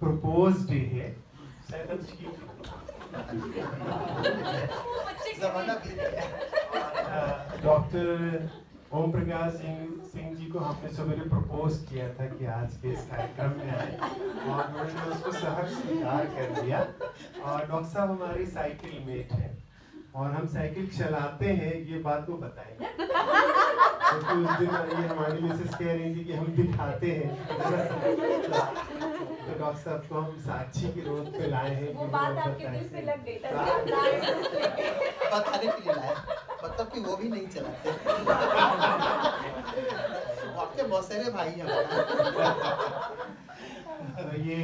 Propose day है। Doctor Om Prakash Singh ji को हमने सवेरे प्रपोज किया था कि आज के इस कार्यक्रम में आए, और उन्होंने उसको सहर्ष स्वीकार कर दिया। और डॉक्टर साहब हमारी साइकिल मेट है, और हम साइकिल चलाते हैं, ये बात वो बताएंगे, क्योंकि उस दिन ये हमारी मिसेस कह रही थी कि हम दिखाते हैं। तो डॉक्टर साहब को हम साक्षी के रोड पे लाए हैं। वो बात आपके दिल पे लग गई था, बताने के लिए लाए, मतलब कि वो भी नहीं चलाते। आपके मौसेरे भाई हैं। ये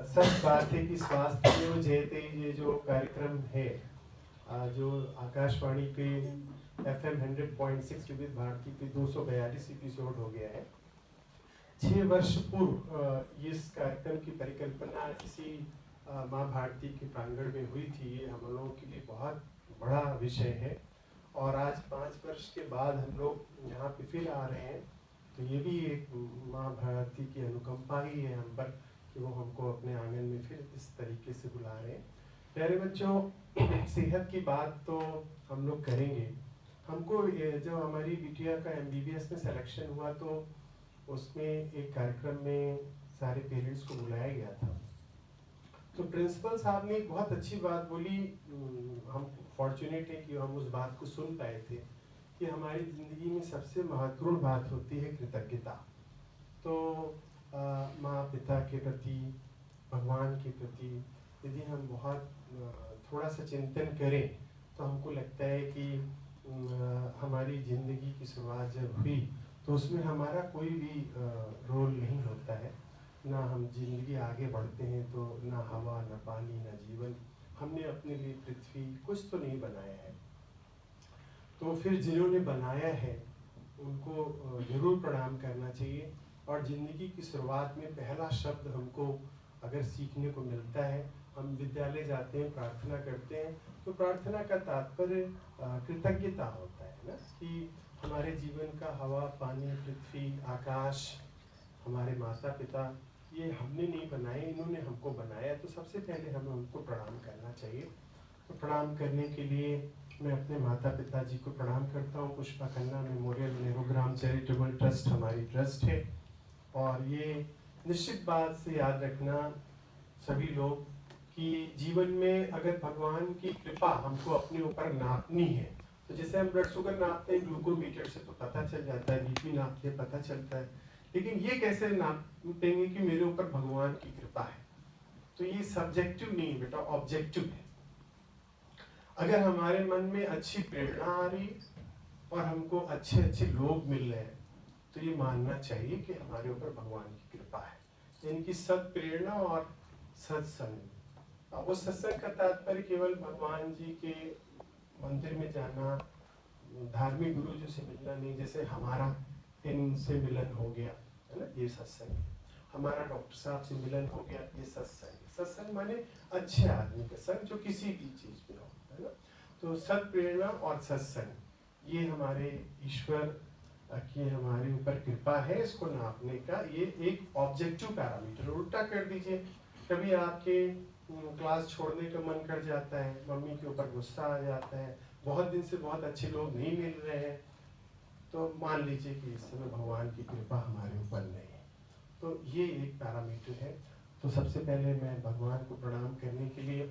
सच बात है कि स्वास्थ्य जयते ये जो कार्यक्रम है, जो आकाशवाणी पे FM 100.6 विविध भारती पे 242 एपिसोड हो गया है। 6 वर्ष पूर्व इस कार्यक्रम की परिकल्पना इसी माँ भारती के प्रांगण में हुई थी। ये हम लोगों के लिए बहुत बड़ा विषय है, और आज 5 वर्ष के बाद हम लोग यहाँ पे फिर आ रहे हैं, तो ये भी एक माँ भारती की अनुकंपा ही है हम पर कि वो हमको अपने आंगन में फिर इस तरीके से बुला रहे हैं। प्यारे बच्चों, सेहत की बात तो हम लोग करेंगे। हमको जो हमारी बिटिया का MBBS में सिलेक्शन हुआ, तो उसमें एक कार्यक्रम में सारे पेरेंट्स को बुलाया गया था। तो प्रिंसिपल साहब ने एक बहुत अच्छी बात बोली। हम फॉर्चुनेट है कि हम उस बात को सुन पाए थे कि हमारी ज़िंदगी में सबसे महत्वपूर्ण बात होती है कृतज्ञता। तो माँ पिता के प्रति, भगवान के प्रति यदि हम बहुत थोड़ा सा चिंतन करें, तो हमको लगता है कि हमारी ज़िंदगी की शुरुआत जब हुई तो उसमें हमारा कोई भी रोल नहीं होता है। ना हम जिंदगी आगे बढ़ते हैं तो ना हवा, ना पानी, ना जीवन। हमने अपने लिए पृथ्वी कुछ तो नहीं बनाया है। तो फिर जिन्होंने बनाया है उनको जरूर प्रणाम करना चाहिए। और ज़िंदगी की शुरुआत में पहला शब्द हमको अगर सीखने को मिलता है, हम विद्यालय जाते हैं, प्रार्थना करते हैं, तो प्रार्थना का तात्पर्य कृतज्ञता होता है ना, कि हमारे जीवन का हवा, पानी, पृथ्वी, आकाश, हमारे माता पिता, ये हमने नहीं बनाए, इन्होंने हमको बनाया। तो सबसे पहले हमें उनको प्रणाम करना चाहिए। तो प्रणाम करने के लिए मैं अपने माता पिता जी को प्रणाम करता हूँ। Pushpa Khanna memorial Nehrugram charitable trust हमारी ट्रस्ट है, और ये निश्चित बात से याद रखना सभी लोग कि जीवन में अगर भगवान की कृपा हमको अपने ऊपर नापनी है, तो जैसे हम ब्लड शुगर नापते हैं ग्लूकोमीटर से तो पता चल जाता है, BP नापते हैं पता चलता है, लेकिन ये कैसे नापेंगे कि मेरे ऊपर भगवान की कृपा है? तो ये सब्जेक्टिव नहीं बेटा, ऑब्जेक्टिव है। अगर हमारे मन में अच्छी प्रेरणा आ रही और हमको अच्छे अच्छे लोग मिल रहे हैं, तो ये मानना चाहिए कि हमारे ऊपर भगवान की कृपा है। इनकी सत प्रेरणा और सत्संग। वो सत्संग का तात्पर्य केवल भगवान जी के मंदिर में जाना, धार्मिक गुरु जी से मिलना नहीं। जैसे हमारा इनसे मिलन हो गया है ना, ये सत्संग है। हमारा डॉक्टर साहब से मिलन हो गया, ये सत्संग। सत्संग माने अच्छे आदमी का संग, जो किसी भी चीज में हो, है ना। तो सत प्रेरणा और सत्संग, ये हमारे ईश्वर की हमारे ऊपर कृपा है। इसको नापने का ये एक ऑब्जेक्टिव पैरामीटर। उल्टा कर दीजिए, कभी आपके क्लास छोड़ने का मन कर जाता है, मम्मी के ऊपर गुस्सा आ जाता है, बहुत दिन से बहुत अच्छे लोग नहीं मिल रहे हैं, तो मान लीजिए कि इस समय भगवान की कृपा हमारे ऊपर नहीं है। तो ये एक पैरामीटर है। तो सबसे पहले मैं भगवान को प्रणाम करने के लिए,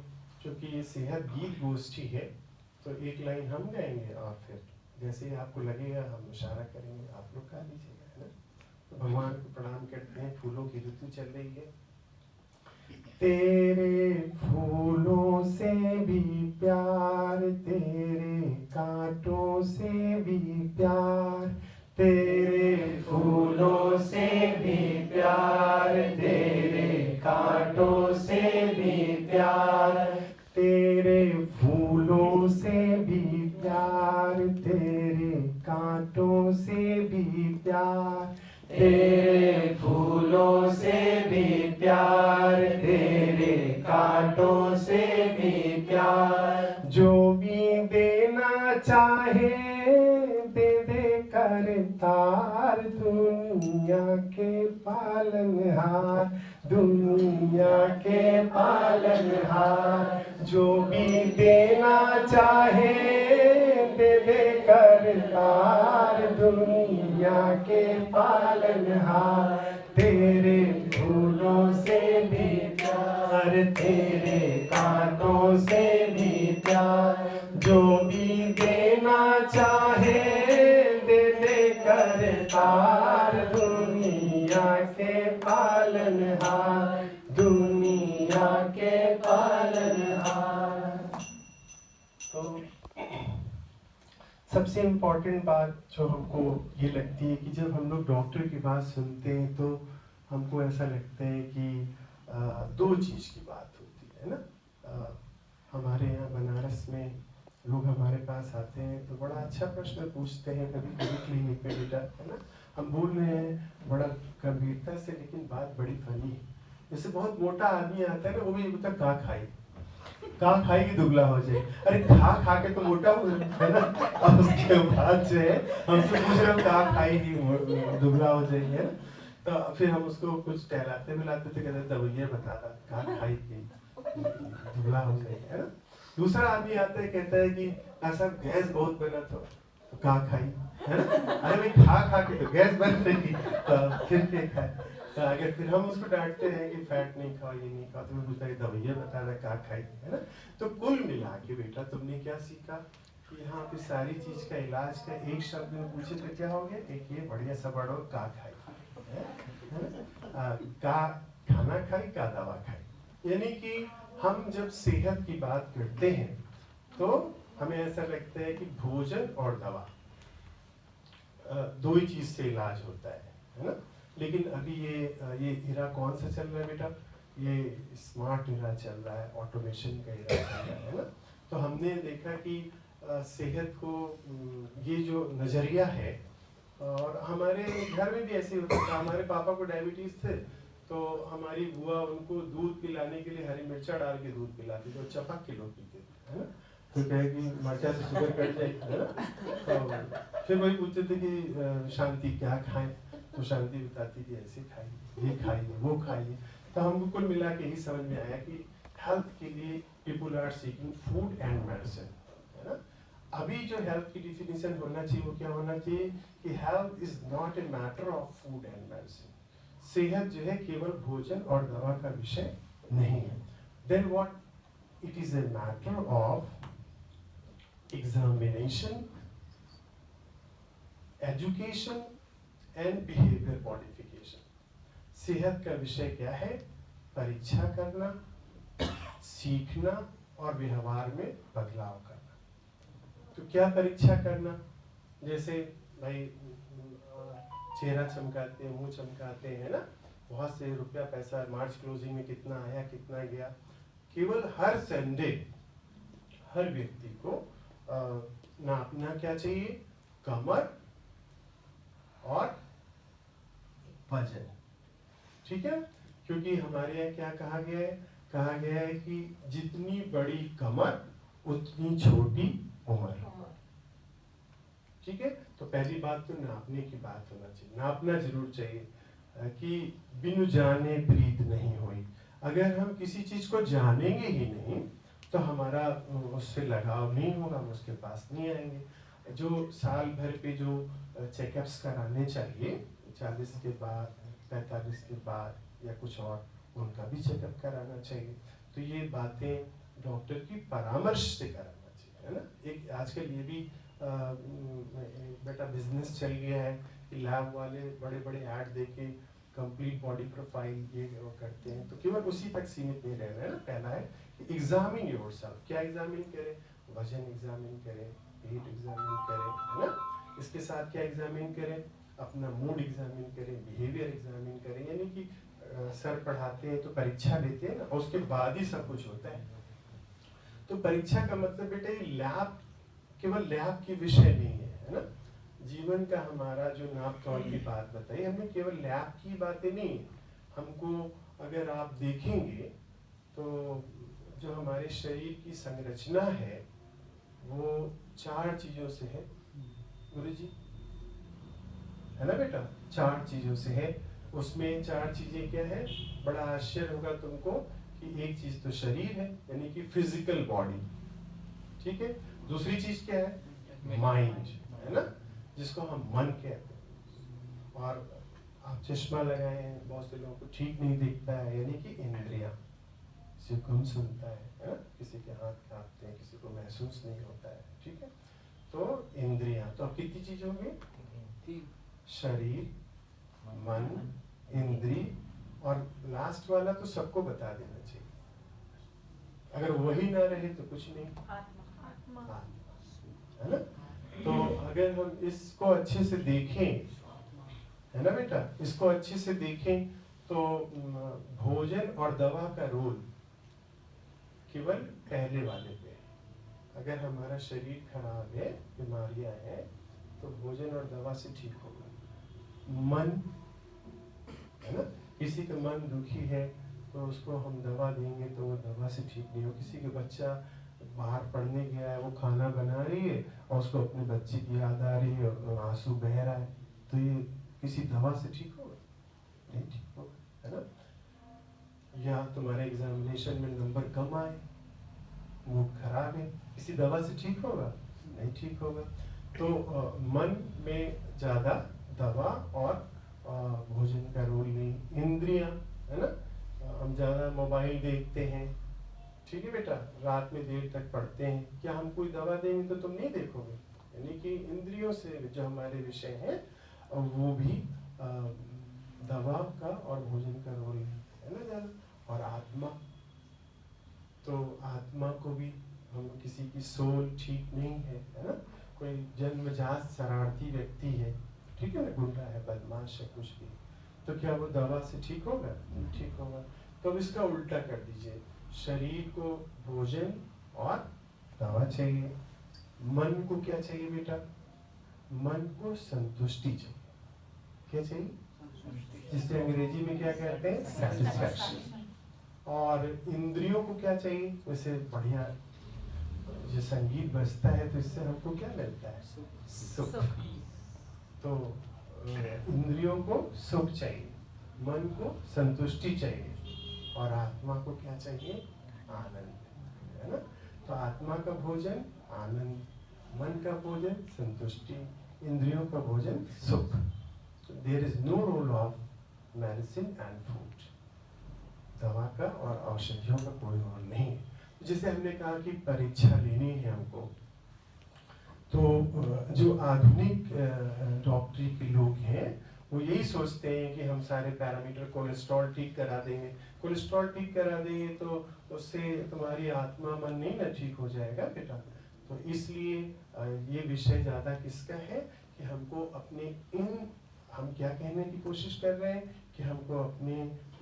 क्योंकि ये सेहत गीत गोष्ठी है, तो एक लाइन हम गाएंगे और फिर जैसे ही आपको लगेगा हम इशारा करेंगे, आप लोग गा लीजिएगा, है ना। तो भगवान को प्रणाम करते हैं। फूलों की ऋतु चल रही है। तेरे फूलों से भी प्यार, तेरे कांटों से भी प्यार, तेरे फूलों से भी प्यार, तेरे कांटों से भी प्यार, तेरे फूलों से भी प्यार, तेरे कांटों से भी प्यार, तेरे फूलों से भी प्यार, तेरे कांटों से भी प्यार। जो भी देना चाहे दे दे करतार, दुनिया के पालनहार। दुनिया के पालनहार, जो भी देना चाहे दे दे करतार, दुनिया के पालनहार, तेरे फूलों से भी प्यार, तेरे कांटों से भी प्यार, जो भी देना चाहे दे दे करतार, दुनिया के पालनहार, दुनिया के पालनहार। तो सबसे इम्पोर्टेंट बात जो हमको ये लगती है कि जब हम लोग डॉक्टर की बात सुनते हैं तो हमको ऐसा लगता है कि दो चीज़ की बात होती है ना। हमारे यहाँ बनारस में लोग हमारे पास आते हैं तो बड़ा अच्छा प्रश्न पूछते हैं कभी कभी क्लिनिक में, बेटा है ना, हम बोल रहे हैं बड़ा गंभीरता से, लेकिन बात बड़ी फनी है। जैसे बहुत मोटा आदमी आता है ना, वो भी बोलता का खाई, का खाएगी दुबला हो जाए। अरे खा खा के तो मोटा हो जाता है ना। अब उसके बाद जो है हमसे पूछ रहे हो का खाएगी दुबला हो जाएगी, है ना। तो फिर हम उसको कुछ टहलाते मिलाते थे, कहते दवाइयाँ बताता का खाएगी दुबला हो जाएगी, है ना। दूसरा आदमी आता है कहता है कि ऐसा गैस बहुत बना तो का खाई, है ना। अरे भाई खा खा के तो गैस बन रही, तो फिर क्या खाए। तो अगर फिर हम उसको डांटते हैं कि फैट नहीं खाओ, ये नहीं खाओ, तो वो पूछता है दवाइयाँ बता रहा का खाई, है ना। तो कुल मिला के बेटा तुमने क्या सीखा कि यहाँ पे सारी चीज का इलाज का एक शब्द में पूछे तो क्या हो गया, एक ये बढ़िया सा बड़ो का खाई, का खाना खाई का दवा खाई। यानी कि हम जब सेहत की बात करते हैं तो हमें ऐसा लगता है कि भोजन और दवा दो ही चीज से इलाज होता है ना। लेकिन अभी ये इरा कौन सा चल रहा है बेटा, ये स्मार्ट इरा चल रहा है, ऑटोमेशन का इरा चल रहा है ना। तो हमने देखा कि सेहत को ये जो नजरिया है, और हमारे घर में भी ऐसे होता था। हमारे पापा को डायबिटीज थे तो हमारी बुआ उनको दूध पिलाने के लिए हरी मिर्चा डाल के दूध पिलाती थी, चपक के लोग पीते थे, है ना। तो कहे कि मिर्चा से शुगर कट जाएगी, है ना। तो फिर वही पूछते थे कि शांति क्या खाएं, तो शांति बताती थी ऐसे खाइए, ये खाइए, वो खाइए। तो हमको कुल मिला के ही समझ में आया कि हेल्थ के लिए people are seeking food and medicine, है ना। अभी जो हेल्थ की डिफिनेशन होना चाहिए वो क्या होना चाहिए कि health is not a matter of food and medicine. सेहत जो है केवल भोजन और दवा का विषय नहीं है। Then what it is a matter of examination, education and behaviour modification. सेहत का विषय क्या है, परीक्षा करना, सीखना और व्यवहार में बदलाव करना। तो क्या परीक्षा करना, जैसे भाई चेहरा चमकाते हैं, मुंह चमकाते हैं ना, बहुत से रुपया पैसा मार्च क्लोजिंग में कितना आया कितना गया। केवल हर संडे हर व्यक्ति को नापना क्या चाहिए, कमर और वजन, ठीक है। क्योंकि हमारे यहाँ क्या कहा गया है कि जितनी बड़ी कमर उतनी छोटी उम्र, ठीक है। तो पहली बात तो नापने की बात होना चाहिए, नापना जरूर चाहिए कि बिनु जाने प्रीत नहीं हुई। अगर हम किसी चीज को जानेंगे ही नहीं तो हमारा उससे लगाव नहीं होगा, हम उसके पास नहीं आएंगे। जो साल भर पे जो चेकअप्स कराने चाहिए 40 के बाद 45 के बाद या कुछ और, उनका भी चेकअप कराना चाहिए। तो ये बातें डॉक्टर की परामर्श से कराना चाहिए, है ना। एक आजकल ये भी बेटा बिजनेस चल गया है कि लैब वाले बड़े बड़े ऐड देके कंप्लीट बॉडी प्रोफाइल ये वो करते हैं। तो केवल उसी तक सीमित नहीं रहना है ना। पहला है कि एग्जामिन योरसेल्फ, क्या एग्जामिन करें, वजन एग्जामिन करें, वेट एग्जामिन करें, है ना। इसके साथ क्या एग्जामिन करें, अपना मूड एग्जामिन करें, बिहेवियर एग्जामिन करें। यानी कि सर पढ़ाते हैं तो परीक्षा लेते हैं ना, उसके बाद ही सब कुछ होता है। तो परीक्षा का मतलब बेटा ये लैब केवल लैब की विषय नहीं है ना। जीवन का हमारा जो नाप तौल की बात बताई हमने, केवल लैब की बातें नहीं। हमको अगर आप देखेंगे तो जो हमारे शरीर की संरचना है वो 4 चीजों से है, गुरु जी, है ना बेटा। 4 चीजों से है। उसमें 4 चीजें क्या है, बड़ा आश्चर्य होगा तुमको कि एक चीज तो शरीर है यानी कि फिजिकल बॉडी, ठीक है। दूसरी चीज क्या है, माइंड, है ना, जिसको हम मन कहते हैं। और आप चश्मा लगाए हैं, बहुत से लोगों को ठीक नहीं दिखता है, यानी कि इंद्रियां, किसी को कम सुनता है ना, किसी के हाथ कांपते हैं, किसी को महसूस नहीं होता है, ठीक है। तो इंद्रियां, तो अब कितनी चीज होंगी, शरीर, मन, इंद्री, और लास्ट वाला तो सबको बता देना चाहिए, अगर वही ना रहे तो कुछ नहीं, आत्मा, है ना। तो अगर हम इसको अच्छे से देखें, है ना बेटा, इसको अच्छे से देखें तो भोजन और दवा का रोल केवल पहले वाले पे है। अगर हमारा शरीर खराब है, बीमारियां हैं, तो भोजन और दवा से ठीक होगा। मन, है ना, किसी का मन दुखी है तो उसको हम दवा देंगे तो वो दवा से ठीक नहीं हो। किसी का बच्चा बाहर पढ़ने गया है, वो खाना बना रही है और उसको अपने बच्चे की याद आ रही है और आंसू बह रहा है, तो ये किसी दवा से ठीक होगा? नहीं ठीक होगा, है ना। या तुम्हारे एग्जामिनेशन में नंबर कम आए, मूड खराब है, किसी दवा से ठीक होगा? नहीं ठीक होगा। तो मन में ज्यादा दवा और भोजन का रोल नहीं। इंद्रियां, है ना, हम ज्यादा मोबाइल देखते हैं, ठीक है बेटा, रात में देर तक पढ़ते हैं, क्या हम कोई दवा देंगे तो तुम नहीं देखोगे? यानी कि इंद्रियों से जो हमारे विषय हैं वो भी दवा का और भोजन का रोल है ना ज्यादा। और आत्मा, तो आत्मा को भी हम, किसी की सोल ठीक नहीं है ना, कोई जन्मजात शरारती व्यक्ति है, ठीक है ना, गुंडा है, बदमाश है, कुछ भी, तो क्या वो दवा से ठीक होगा? ठीक होगा। तो अब इसका उल्टा कर दीजिए, शरीर को भोजन और दवा चाहिए, मन को क्या चाहिए बेटा? मन को संतुष्टि चाहिए। क्या चाहिए? जिसे अंग्रेजी में क्या कहते हैं, सैटिस्फैक्शन। और इंद्रियों को क्या चाहिए? वैसे बढ़िया जो संगीत बजता है तो इससे हमको क्या मिलता है? सुख। तो इंद्रियों को सुख चाहिए, मन को संतुष्टि चाहिए, और आत्मा को क्या चाहिए? आनंद, है ना। तो आत्मा का भोजन आनंद, मन का भोजन संतुष्टि, इंद्रियों का भोजन सुख। There is no role of medicine and food, दवा का और औषधियों का कोई रोल नहीं है। जैसे हमने कहा कि परीक्षा लेनी है हमको, तो जो आधुनिक डॉक्टरी के लोग हैं वो यही सोचते हैं कि हम सारे पैरामीटर, कोलेस्ट्रॉल ठीक करा देंगे, कोलेस्ट्रॉल ठीक करा देंगे तो उससे तुम्हारी आत्मा मन नहीं ना ठीक हो जाएगा बेटा। तो इसलिए ये विषय ज़्यादा किसका है कि हमको अपने हम क्या कहने की कोशिश कर रहे हैं कि हमको अपने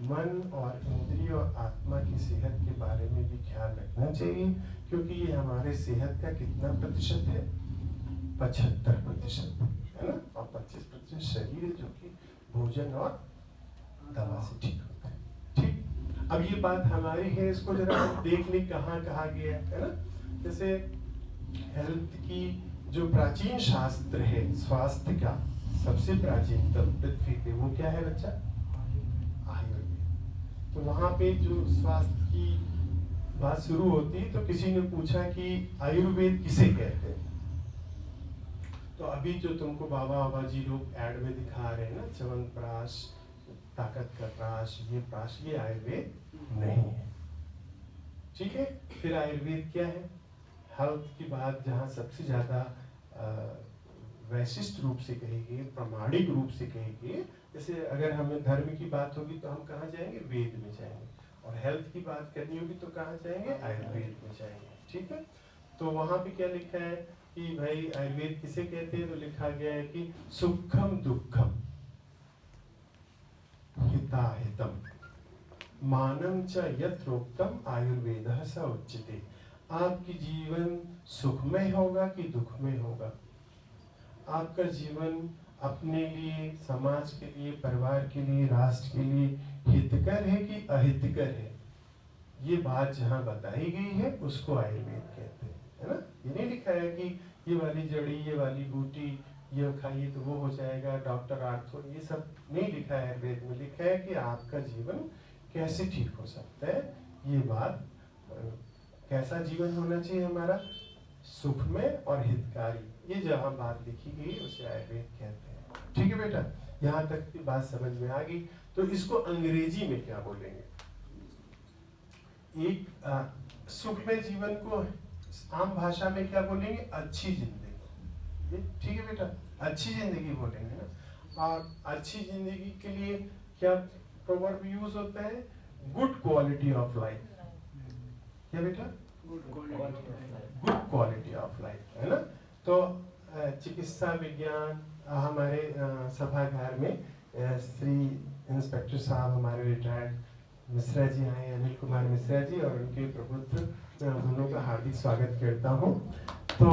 मन और इंद्रिय और आत्मा की सेहत के बारे में भी ख्याल रखना चाहिए, क्योंकि ये हमारे सेहत का कितना प्रतिशत है? 75%, है ना, और 25% शरीर है जो कि भोजन और दवा से ठीक होता है। ठीक, अब ये बात हमारी है, इसको जरा हम देख लें कहाँ कहा गया है ना। जैसे हेल्थ की जो प्राचीन शास्त्र है, स्वास्थ्य का सबसे प्राचीनतम पृथ्वी पे, वो क्या है बच्चा? आयुर्वेद। तो वहां पे जो स्वास्थ्य की बात शुरू होती तो किसी ने पूछा कि आयुर्वेद किसे कहते हैं? तो अभी जो तुमको बाबा जी लोग ऐड में दिखा रहे हैं ना, च्यवनप्राश, ताकत का प्राश, ये आयुर्वेद नहीं है, ठीक है। फिर आयुर्वेद क्या है? हेल्थ की बात जहाँ सबसे ज्यादा वैशिष्ट रूप से कही गई, प्रामाणिक रूप से कही गई, जैसे अगर हमें धर्म की बात होगी तो हम कहाँ जाएंगे? वेद में जाएंगे। और हेल्थ की बात करनी होगी तो कहाँ जाएंगे? आयुर्वेद में जाएंगे, ठीक है। तो वहां पे क्या लिखा है कि भाई आयुर्वेद किसे कहते हैं? तो लिखा गया है कि सुखम दुखम हिताहितम मानम च यत्रोक्तम आयुर्वेदः स उच्यते। आपकी जीवन सुखमय होगा कि दुखमय होगा? आपका जीवन अपने लिए, समाज के लिए, परिवार के लिए, राष्ट्र के लिए हितकर है कि अहितकर है? ये बात जहाँ बताई गई है उसको आयुर्वेद कहते हैं, है ना। ये नहीं लिखा है कि ये वाली जड़ी, ये वाली बूटी ये खाइए तो वो हो जाएगा, डॉक्टर आर्थो, ये सब नहीं लिखा है आयुर्वेद में। लिखा है कि आपका जीवन कैसे ठीक हो सकता है। ये बात कैसा जीवन होना चाहिए हमारा, सुखमय और हितकारी, ये जहाँ बात लिखी गई उसे आयुर्वेद कहते हैं। ठीक है बेटा, यहाँ तक की बात समझ में आ गई। तो इसको अंग्रेजी में क्या बोलेंगे? एक सुखमय जीवन को आम भाषा में क्या बोलेंगे? अच्छी जिंदगी। ये ठीक है बेटा, अच्छी जिंदगी बोलेंगे ना। और अच्छी जिंदगी के लिए क्या प्रोवर्ब यूज होता है? Good quality of life. क्या बेटा? गुड क्वालिटी ऑफ लाइफ, है ना। तो चिकित्सा विज्ञान हमारे सभागार में श्री इंस्पेक्टर साहब हमारे रिटायर्ड मिश्रा जी आए, अनिल कुमार मिश्रा जी, और उनके प्रपुत्र, मैं दोनों का हार्दिक स्वागत करता हूँ। तो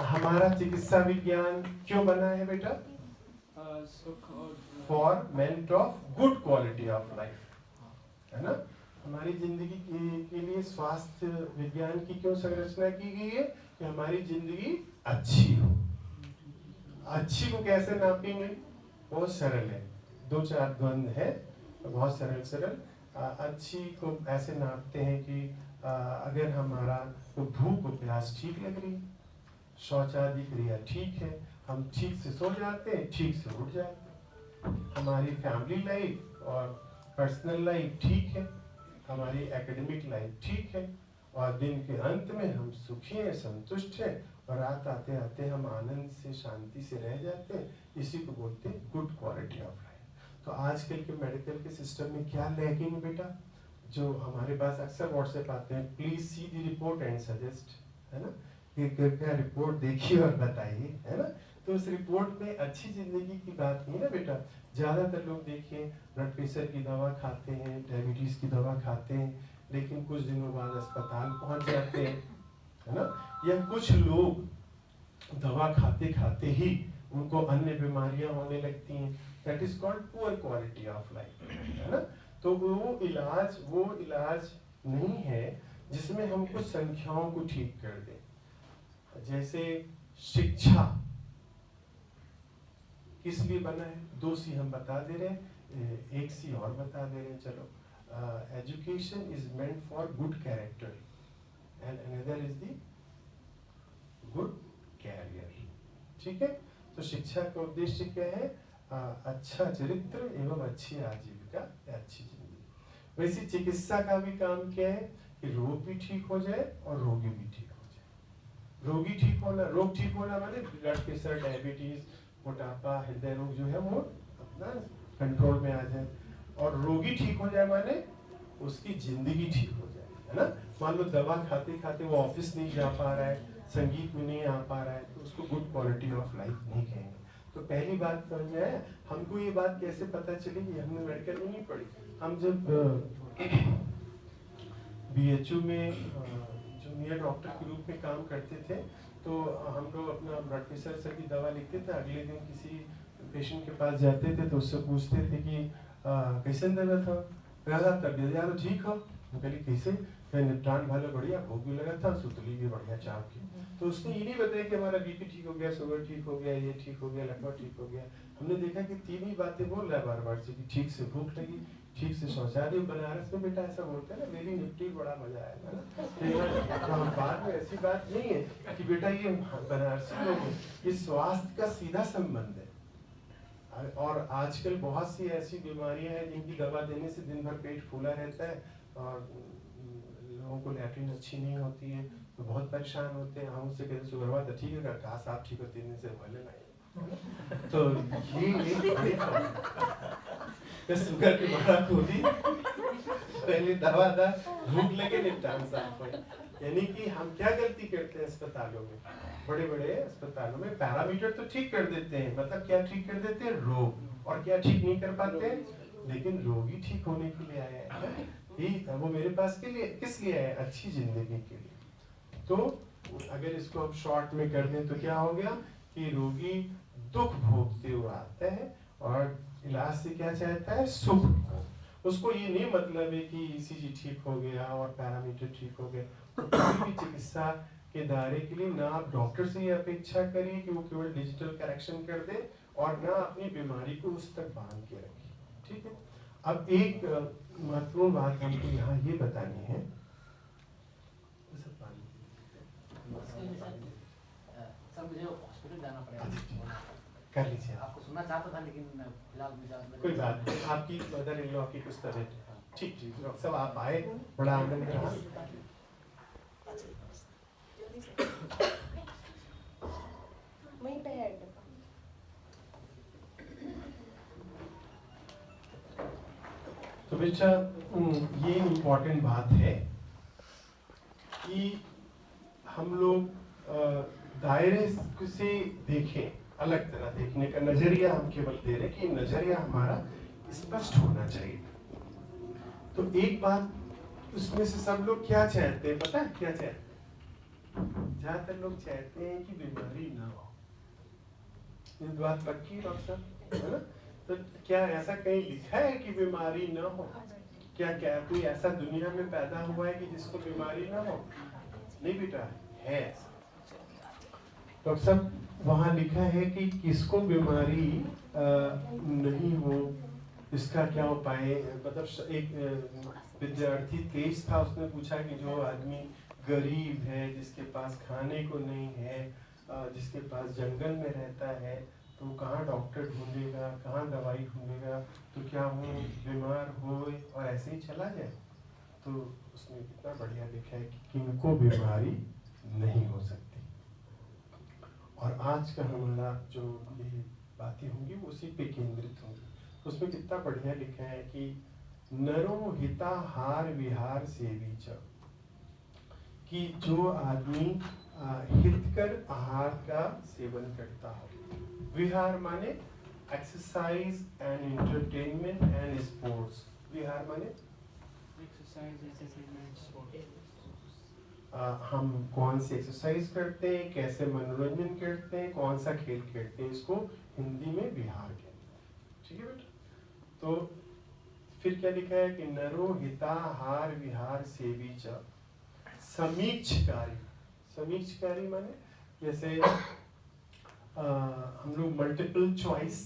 हमारा चिकित्सा विज्ञान क्यों बना है बेटा? For meant of good quality of life, है ना। हमारी जिंदगी के लिए स्वास्थ्य विज्ञान की क्यों संरचना की गई है? कि हमारी जिंदगी अच्छी हो। अच्छी को कैसे नापेंगे? बहुत सरल है, 2-4 द्वंद है, बहुत सरल। अच्छी को ऐसे नापते हैं कि अगर हमारा भूख और प्यास ठीक लग रही, शौचादि क्रिया ठीक है, हम ठीक से सो जाते हैं, ठीक से उठ जाते हैं, हमारी फैमिली लाइफ और पर्सनल लाइफ ठीक है, हमारी एकेडमिक लाइफ ठीक है, और दिन के अंत में हम सुखी हैं, संतुष्ट हैं, और रात आते आते हम आनंद से, शांति से रह जाते हैं। इसी को बोलते हैं गुड क्वालिटी ऑफ लाइफ। तो आजकल के मेडिकल के सिस्टम में क्या लैकिंग बेटा? जो हमारे पास अक्सर व्हाट्सएप आते हैं, please see the report and suggest, है ना, कि कृपया रिपोर्ट देखिए और बताइए, है ना। तो उस रिपोर्ट में अच्छी जिंदगी की बात नहीं है ना बेटा। ज़्यादातर लोग देखिए ब्लड प्रेशर की दवा खाते हैं, डायबिटीज़ की दवा खाते हैं, लेकिन कुछ दिनों बाद अस्पताल पहुंच जाते हैं, है ना। या कुछ लोग दवा खाते खाते ही उनको अन्य बीमारियां होने लगती हैं। That is called poor quality of life, है ना। तो वो इलाज नहीं है जिसमें हम कुछ संख्याओं को ठीक कर दें। जैसे शिक्षा किस लिए बना है? 2 सी हम बता दे रहे हैं, एक सी और बता दे रहे हैं। चलो, education is meant for good character and another is the good career. ठीक है, तो शिक्षा का उद्देश्य क्या है? अच्छा चरित्र एवं अच्छी आजीविका, अच्छी जिंदगी। वैसे चिकित्सा का भी काम क्या है? कि रोग भी ठीक हो जाए और रोगी भी ठीक हो जाए। रोगी ठीक होना, रोग ठीक होना माने ब्लड प्रेशर, डायबिटीज, मोटापा, हृदय रोग जो है वो अपना कंट्रोल में आ जाए, और रोगी ठीक हो जाए माने उसकी जिंदगी ठीक हो जाए, है ना। मान लो दवा खाते खाते वो ऑफिस नहीं जा पा रहा है, संगीत में नहीं आ पा रहा है, तो उसको गुड क्वालिटी ऑफ लाइफ नहीं कहेंगे। तो पहली बात समझ में आया। हमको ये बात कैसे पता चलेगी? हमने मेडिकल में नहीं पढ़ी। हम जब BHU में जूनियर डॉक्टर के रूप में काम करते थे, तो हम लोग अपना ब्लड प्रेशर की दवा लिखते थे, अगले दिन किसी पेशेंट के पास जाते थे तो उससे पूछते थे कि कैसे दर्द था? तबियत यार ठीक हो? कहली कैसे? निपटान भालो बढ़िया, भूख भी लगा था, सुतली भी बढ़िया चाप की। तो उसने ये नहीं बताया कि हमारा बीपी ठीक हो गया, शुगर ठीक हो गया, ये ठीक हो गया, लकवा ठीक हो गया। हमने देखा कि 3 ही बातें बोल रहा है बार बार से, कि ठीक से भूख लगी, ठीक से शौचालय। बनारस में बेटा ऐसा बोलते हैं ना, मेरी निपटी बड़ा मजा आया ना। तो हम बाद में ऐसी बात नहीं है कि बेटा ये बनारसी लोग, ये स्वास्थ्य का सीधा संबंध है। और आजकल बहुत सी ऐसी बीमारियां हैं जिनकी दवा देने से दिन भर पेट फूला रहता है, और लोगों को लैट्रिन अच्छी नहीं होती है, तो बहुत परेशान होते हैं। हम उससे कहते शुगर हुआ तो ठीक है, कहा साहब ठीक हो 3 दिन से बोले नहीं। तो ये बड़ी तो शुगर की बड़ा होती, पहले दवा दा, भूख लगे निपटान साफ हो। यानी कि हम क्या गलती करते हैं अस्पतालों में, बड़े बड़े अस्पतालों में पैरामीटर तो ठीक कर देते हैं, मतलब क्या ठीक कर देते हैं? रोग। और क्या ठीक नहीं कर पाते हैं? लेकिन रोग ही ठीक होने के लिए आया है ही, वो मेरे पास के लिए किस लिए आया? अच्छी जिंदगी के लिए। तो अगर इसको अब शॉर्ट में कर दें तो क्या हो गया कि रोगी दुख भोगते हुए आता है और इलाज से क्या चाहता है? सुख। उसको ये नहीं मतलब है कि ECG ठीक हो गया और पैरामीटर ठीक हो गए। तो कोई भी चिकित्सा के दायरे के लिए ना आप डॉक्टर से ये अपेक्षा करिए कि वो केवल डिजिटल करेक्शन कर दे और ना अपनी बीमारी को उस तक बांध के रखिए, ठीक है। अब एक महत्वपूर्ण बात हमको यहाँ ये बतानी है, सर मुझे हॉस्पिटल जाना पड़ेगा, कर लीजिए। आपको सुनना चाहता था लेकिन फिलहाल मुझे कोई बात नहीं, आपकी मदर इन लॉ की कुछ तबीयत ठीक ठीक, डॉक्टर साहब आप आए, बड़ा आनंद रहा। वहीं पे है तो बेटा ये इम्पोर्टेंट बात है कि हम लोग दायरे से देखें, अलग तरह देखने का नजरिया हम केवल दे रहे कि नजरिया हमारा स्पष्ट होना चाहिए। तो एक बात उसमें से सब लोग क्या चाहते हैं, पता है क्या चाहते हैं? ज्यादातर लोग चाहते हैं कि बीमारी ना हो। ये बात पक्की है डॉक्टर साहब, है ना? तो क्या ऐसा कहीं लिखा है कि बीमारी ना हो? क्या क्या कोई ऐसा दुनिया में पैदा हुआ है कि जिसको बीमारी ना हो? नहीं बेटा, है ऐसा। डॉक्टर साहब वहाँ लिखा है कि किसको बीमारी नहीं हो, इसका क्या उपाय है? मतलब एक विद्यार्थी तेज था, उसने पूछा कि जो आदमी गरीब है, जिसके पास खाने को नहीं है, जिसके पास जंगल में रहता है, तो कहाँ डॉक्टर ढूंढेगा, कहाँ दवाई ढूंढेगा, तो क्या वो बीमार हो और ऐसे ही चला जाए? तो उसने कितना बढ़िया लिखा है कि किनको बीमारी नहीं हो सकती। और आज का हमारा जो ये बातें होंगी वो उसी पे केंद्रित होंगी। उसमें कितना बढ़िया लिखा है कि नरो हिता हार विहार सेवी च, कि जो आदमी हितकर आहार का सेवन करता हो। विहार माने exercise and entertainment and sports. विहार माने हम कौन सी एक्सरसाइज करते हैं, कैसे मनोरंजन करते हैं, कौन सा खेल खेलते हैं, इसको हिंदी में विहार कहते हैं, ठीक है बेटा। तो फिर क्या लिखा है कि नरो हिता हार विहार सेवी च समीक्षकारी। समीक्षकारी माने जैसे हम लोग मल्टीपल चॉइस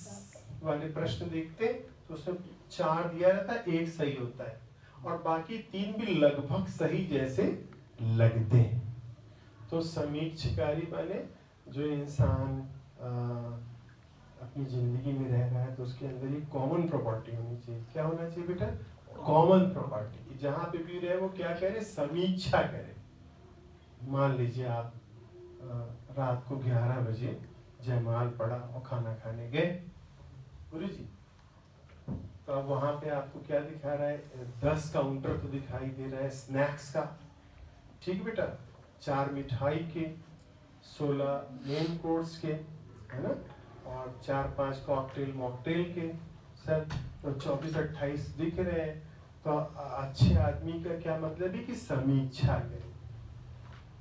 वाले प्रश्न देखते हैं तो उसमें 4 दिया रहता है, 1 सही होता है और बाकी 3 भी लगभग सही जैसे लगते हैं। तो समीक्षकारी माने जो इंसान अपनी जिंदगी में रह रहा है तो उसके अंदर एक कॉमन प्रॉपर्टी होनी चाहिए। क्या होना चाहिए बेटा? Common property. जहाँ पे भी रहे वो क्या करे? समीक्षा करे। मान लीजिए आप रात को 11 बजे जयमाल पड़ा और खाना खाने गए गुरु जी, तो अब वहां पे आपको क्या दिखा रहा है? 10 काउंटर तो दिखाई दे रहा है स्नैक्स का, ठीक बेटा, 4 मिठाई के, 16 मेन कोर्स के, है ना, और 4-5 कॉकटेल मॉकटेल के, सब तो 24-28 दिख रहे हैं। तो अच्छे आदमी का क्या मतलब है कि समीक्षा करे,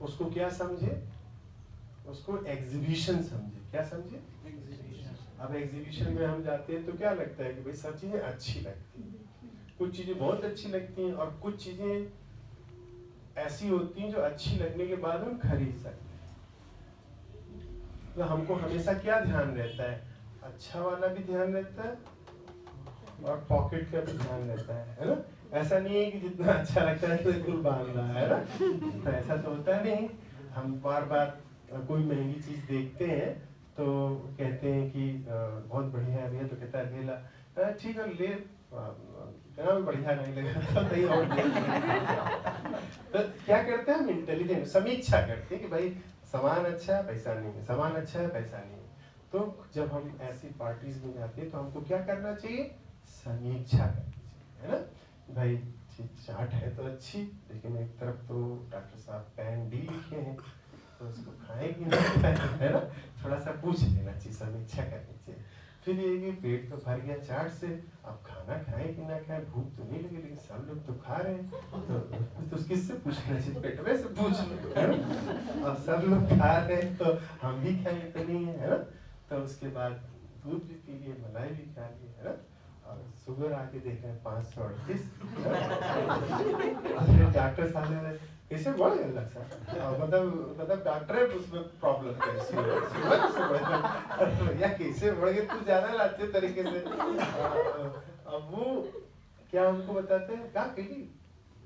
उसको क्या समझे? उसको एग्जीबिशन समझे। क्या समझे? अब एग्जीबिशन में हम जाते हैं तो क्या लगता है कि भाई सब चीजें अच्छी लगती हैं, कुछ चीजें बहुत अच्छी लगती हैं और कुछ चीजें ऐसी होती हैं जो अच्छी लगने के बाद हम खरीद सकते हैं। तो हमको हमेशा क्या ध्यान रहता है? अच्छा वाला भी ध्यान रहता है और पॉकेट का भी ध्यान रहता है ना? ऐसा नहीं है कि जितना अच्छा लगता है तो बिल्कुल बांध रहा है ना, तो ऐसा तो होता नहीं। हम बार बार कोई महंगी चीज देखते हैं तो कहते हैं कि बहुत बढ़िया है भैया, तो कहता है ले ला, ठीक है ले, इतना भी बढ़िया नहीं लगा तो कहीं और ले। तो क्या करते हैं हम? इंटेलिजेंट समीक्षा करते हैं कि भाई सामान अच्छा है पैसा नहीं है, सामान अच्छा है पैसा नहीं है। तो जब हम ऐसी पार्टीज में जाते हैं तो हमको क्या करना चाहिए? समीक्षा करनी चाहिए, है ना भाई। चाट है तो अच्छी, लेकिन एक तरफ तो डॉक्टर साहब पैन डी लिखे हैं तो उसको खाएंगे है ना, थोड़ा सा पूछ लेना चाहिए, समीक्षा करनी चाहिए। फिर ये कि पेट तो भर गया चाट से, अब खाना खाएं कि ना खाएं, भूख तो नहीं लगी, लेकिन सब लोग तो खा रहे हैं तो किससे पूछना चाहिए? पेटवे से पूछ लो, है ना। अब सब लोग खा रहे हैं तो हम भी खाएंगे तो नहीं है ना। तो उसके बाद दूध भी पी लिए, मलाई भी खा लिए, है ना, और शुगर आके देख रहे हैं 538। डॉक्टर साहब ने कैसे बढ़ गया लक्ष्य? मतलब डॉक्टर है उसमें प्रॉब्लम कैसी है? या कैसे बढ़ गए तू जाना ला अच्छे तरीके से। अब वो क्या हमको बताते हैं, क्या कही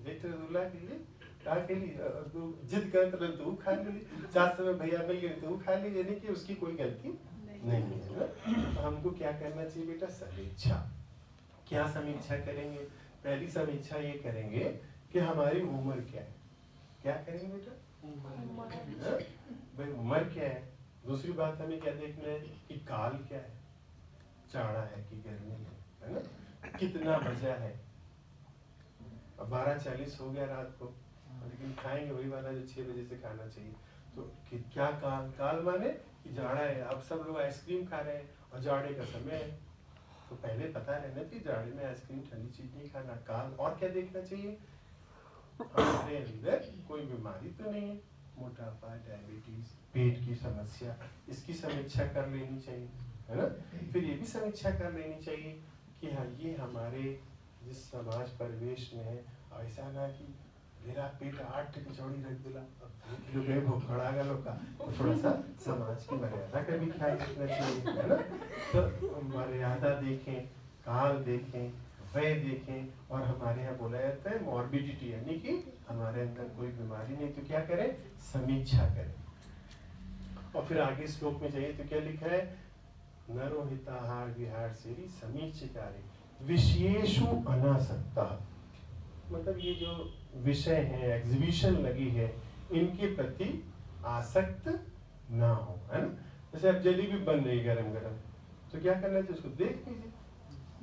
बेटे दूल्हा के लिए क्या कही, तू जिद कर तो तू खा ली, साथ में भैया मिल गए तू खा ली, यानी कि उसकी कोई गलती नहीं है ना। तो हमको क्या करना चाहिए बेटा? समीक्षा। क्या समीक्षा करेंगे? पहली समीक्षा ये करेंगे कि हमारी उम्र क्या है। क्या करेंगे बेटा? हाँ? भाई उम्र क्या है। दूसरी बात हमें क्या देखना है कि काल क्या है, जाड़ा है कि गर्मी है ना, कितना बजा है। अब 12:40 हो गया रात को, लेकिन खाएंगे वही वाला जो 6 बजे से खाना चाहिए। तो क्या काल? काल माने कि जाड़ा है, अब सब लोग आइसक्रीम खा रहे हैं और जाड़े का समय है, तो पहले पता रहना कि जाड़े में आइसक्रीम ठंडी चीज नहीं खाना। काल। और क्या देखना चाहिए? हमारे अंदर कोई बीमारी तो नहीं है, मोटापा, डायबिटीज, पेट की समस्या, इसकी समीक्षा कर लेनी चाहिए, है ना। फिर ये भी समीक्षा कर लेनी चाहिए कि हाँ ये हमारे जिस समाज परिवेश में है, ऐसा ना कि मेरा पेट 8 कचौड़ी रख दिला, अब 2 किलो गए भूख खड़ा गया लोग का, तो थोड़ा सा समाज की मर्यादा का भी ख्याल रखना चाहिए, है ना। तो मर्यादा देखें, काल देखें, वय देखें, और हमारे यहाँ बोला जाता है मॉर्बिडिटी, यानी कि हमारे अंदर कोई बीमारी नहीं, तो क्या करें? समीक्षा करें। और फिर आगे श्लोक में जाइए तो क्या लिखा है? नरो हिताहार विहार सेरी समीक्षिकारी विशेषु अनासक्ता। मतलब ये जो विषय है, एग्जीबिशन लगी है, इनके प्रति आसक्त ना हो, है ना। जैसे अब जलेबी बन रही गरम गरम, तो क्या करना चाहिए? उसको देख लीजिए,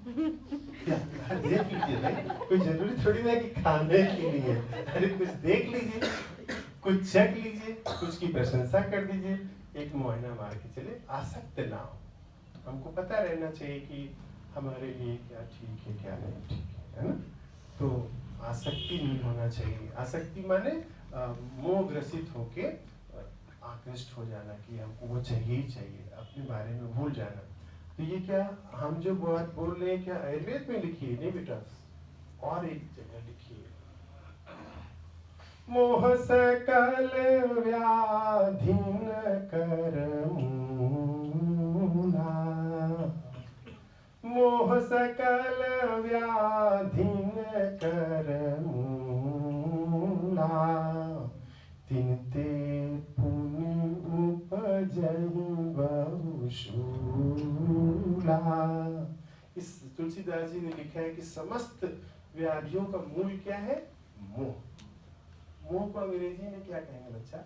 देख लीजिए भाई, कोई जरूरी थोड़ी ना कि खाने के लिए, अरे कुछ देख लीजिए, कुछ चख लीजिए, कुछ की प्रशंसा कर दीजिए, एक मुआयना मार के चले, आसक्त ना हो। हमको पता रहना चाहिए कि हमारे लिए क्या ठीक है क्या नहीं ठीक है ना। तो आसक्ति नहीं होना चाहिए। आसक्ति माने मोह ग्रसित होके आकृष्ट हो जाना कि हमको वो चाहिए ही चाहिए, अपने बारे में भूल जाना। तो ये क्या हम जो बात बोल रहे हैं, क्या आयुर्वेद में लिखी है? नहीं बेटा, और एक जगह लिखी है। मोह सकल व्याधिन कर मूला, मोह सकल व्याधिन कर मूला, तिनते पुनि उपजहि बहु शूला। इस तुलसीदास जी ने लिखा है कि समस्त व्याधियों का मूल क्या है? मोह। मोह को अंग्रेजी में क्या कहेंगे बच्चा?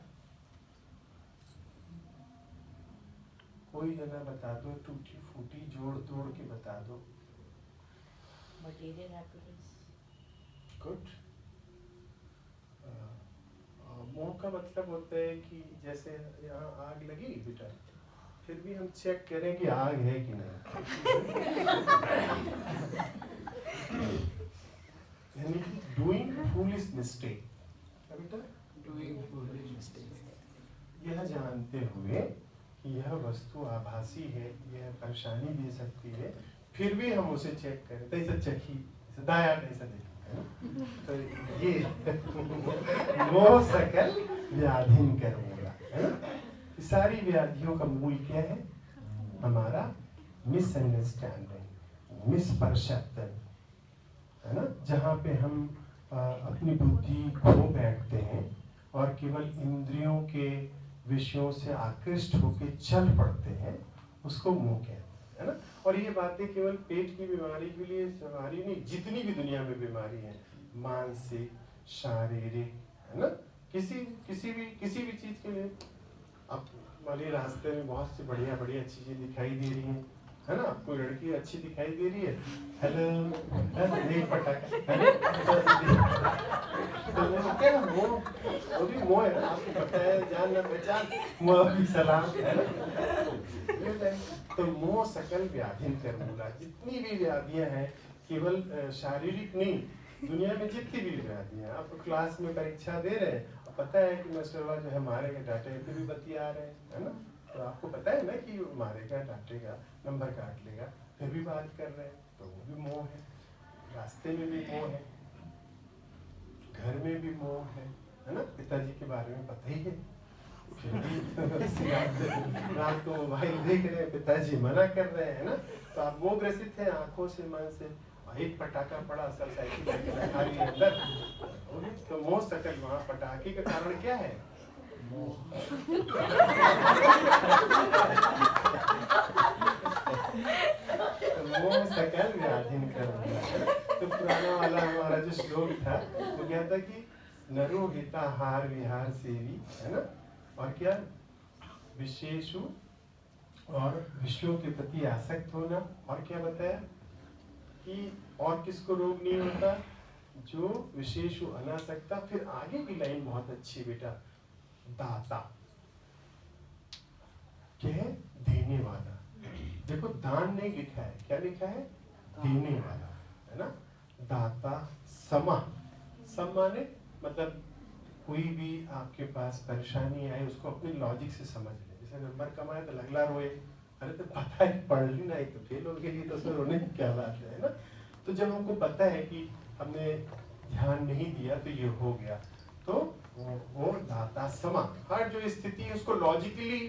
कोई जना बता दो, टूटी फूटी जोड़ तोड़ के बता दो। Material happiness. गुड। मोह का मतलब होता है कि जैसे यहाँ आग लगी बेटा, फिर भी हम चेक करें कि आग है कि नहीं। यानी कि डूइंग फूलिश मिस्टेक। बेटा डूइंग फूलिश मिस्टेक, यह जानते हुए कि यह वस्तु आभासी है, यह परेशानी दे सकती है, फिर भी हम उसे चेक करें, तो ऐसा चखी, दाया ऐसा देखें, तो ये मोह सकल व्याधिन कर मूला, है ना। सारी व्याधियों का मूल क्या है? हमारा मिसअंडरस्टैंडिंग, मिसपरसेप्शन, है ना। जहाँ पे हम अपनी बुद्धि खो बैठते हैं और केवल इंद्रियों के विषयों से आकृष्ट होकर चल पड़ते हैं, उसको मोह कहते हैं, है ना। और ये बातें केवल पेट की बीमारी के लिए बीमारी नहीं, जितनी भी दुनिया में बीमारी है, मानसिक, शारीरिक, है ना, किसी भी चीज के लिए। अब मान रास्ते में बहुत सी बढ़िया बढ़िया चीजें दिखाई दे रही हैं, है ना। कोई लड़की अच्छी दिखाई दे रही है, हेलो एक पटाखा, तो वो क्या वो भी मोह है ना, आपको पता है, जान न पहचान मोह भी सलाम, है ना। तो मोह सकल व्याधिन कर मूला। जितनी भी व्याधियां हैं, केवल शारीरिक नहीं, दुनिया में जितनी भी व्याधियां, आप क्लास में परीक्षा दे रहे हैं, पता है कि मास्टरवा जो है मारेगा डांटेगा, फिर भी बतिया रहे हैं, है ना। तो आपको पता है ना कि मारेगा डांटेगा, नंबर काट लेगा, फिर भी बात कर रहे हैं, तो वो भी मोह है। रास्ते में भी मोह है, घर में भी मोह है है ना, पिताजी के बारे में पता ही है, फिर भी रात को मोबाइल देख रहे हैं, पिताजी मना कर रहे हैं ना, तो आप वो ग्रसित हैं आंखों से, मन से, एक पटाखा पड़ा, सब साइकिल लेके रखा लिए अंदर, तो मोह सकल वहाँ पटाखे का कारण क्या है? तो मोह सकल व्याधिन कर। तो पुराना वाला हमारा जो श्लोक था वो क्या था कि नरो हिता हार विहार सेवी, है ना, और क्या विशेषु और विषयों के प्रति आसक्त होना, और क्या बताया कि और किसको रोग नहीं होता? जो विशेषु अनासक्ता। फिर आगे की लाइन बहुत अच्छी बेटा, दाता क्या है? देने वाला। देखो दान नहीं लिखा है, क्या लिखा है? देने वाला, है ना। दाता समा, सम माने मतलब कोई भी आपके पास परेशानी आए उसको अपने लॉजिक से समझ ले। जैसे नंबर कम आए तो लगला रोए, अरे तो पता है पढ़ ली नहीं तो फेल हो गई, तो उसमें रोने की क्या बात है ना। तो जब हमको पता है कि हमने ध्यान नहीं दिया तो ये हो गया, तो वो दाता समा। हर जो स्थिति है उसको लॉजिकली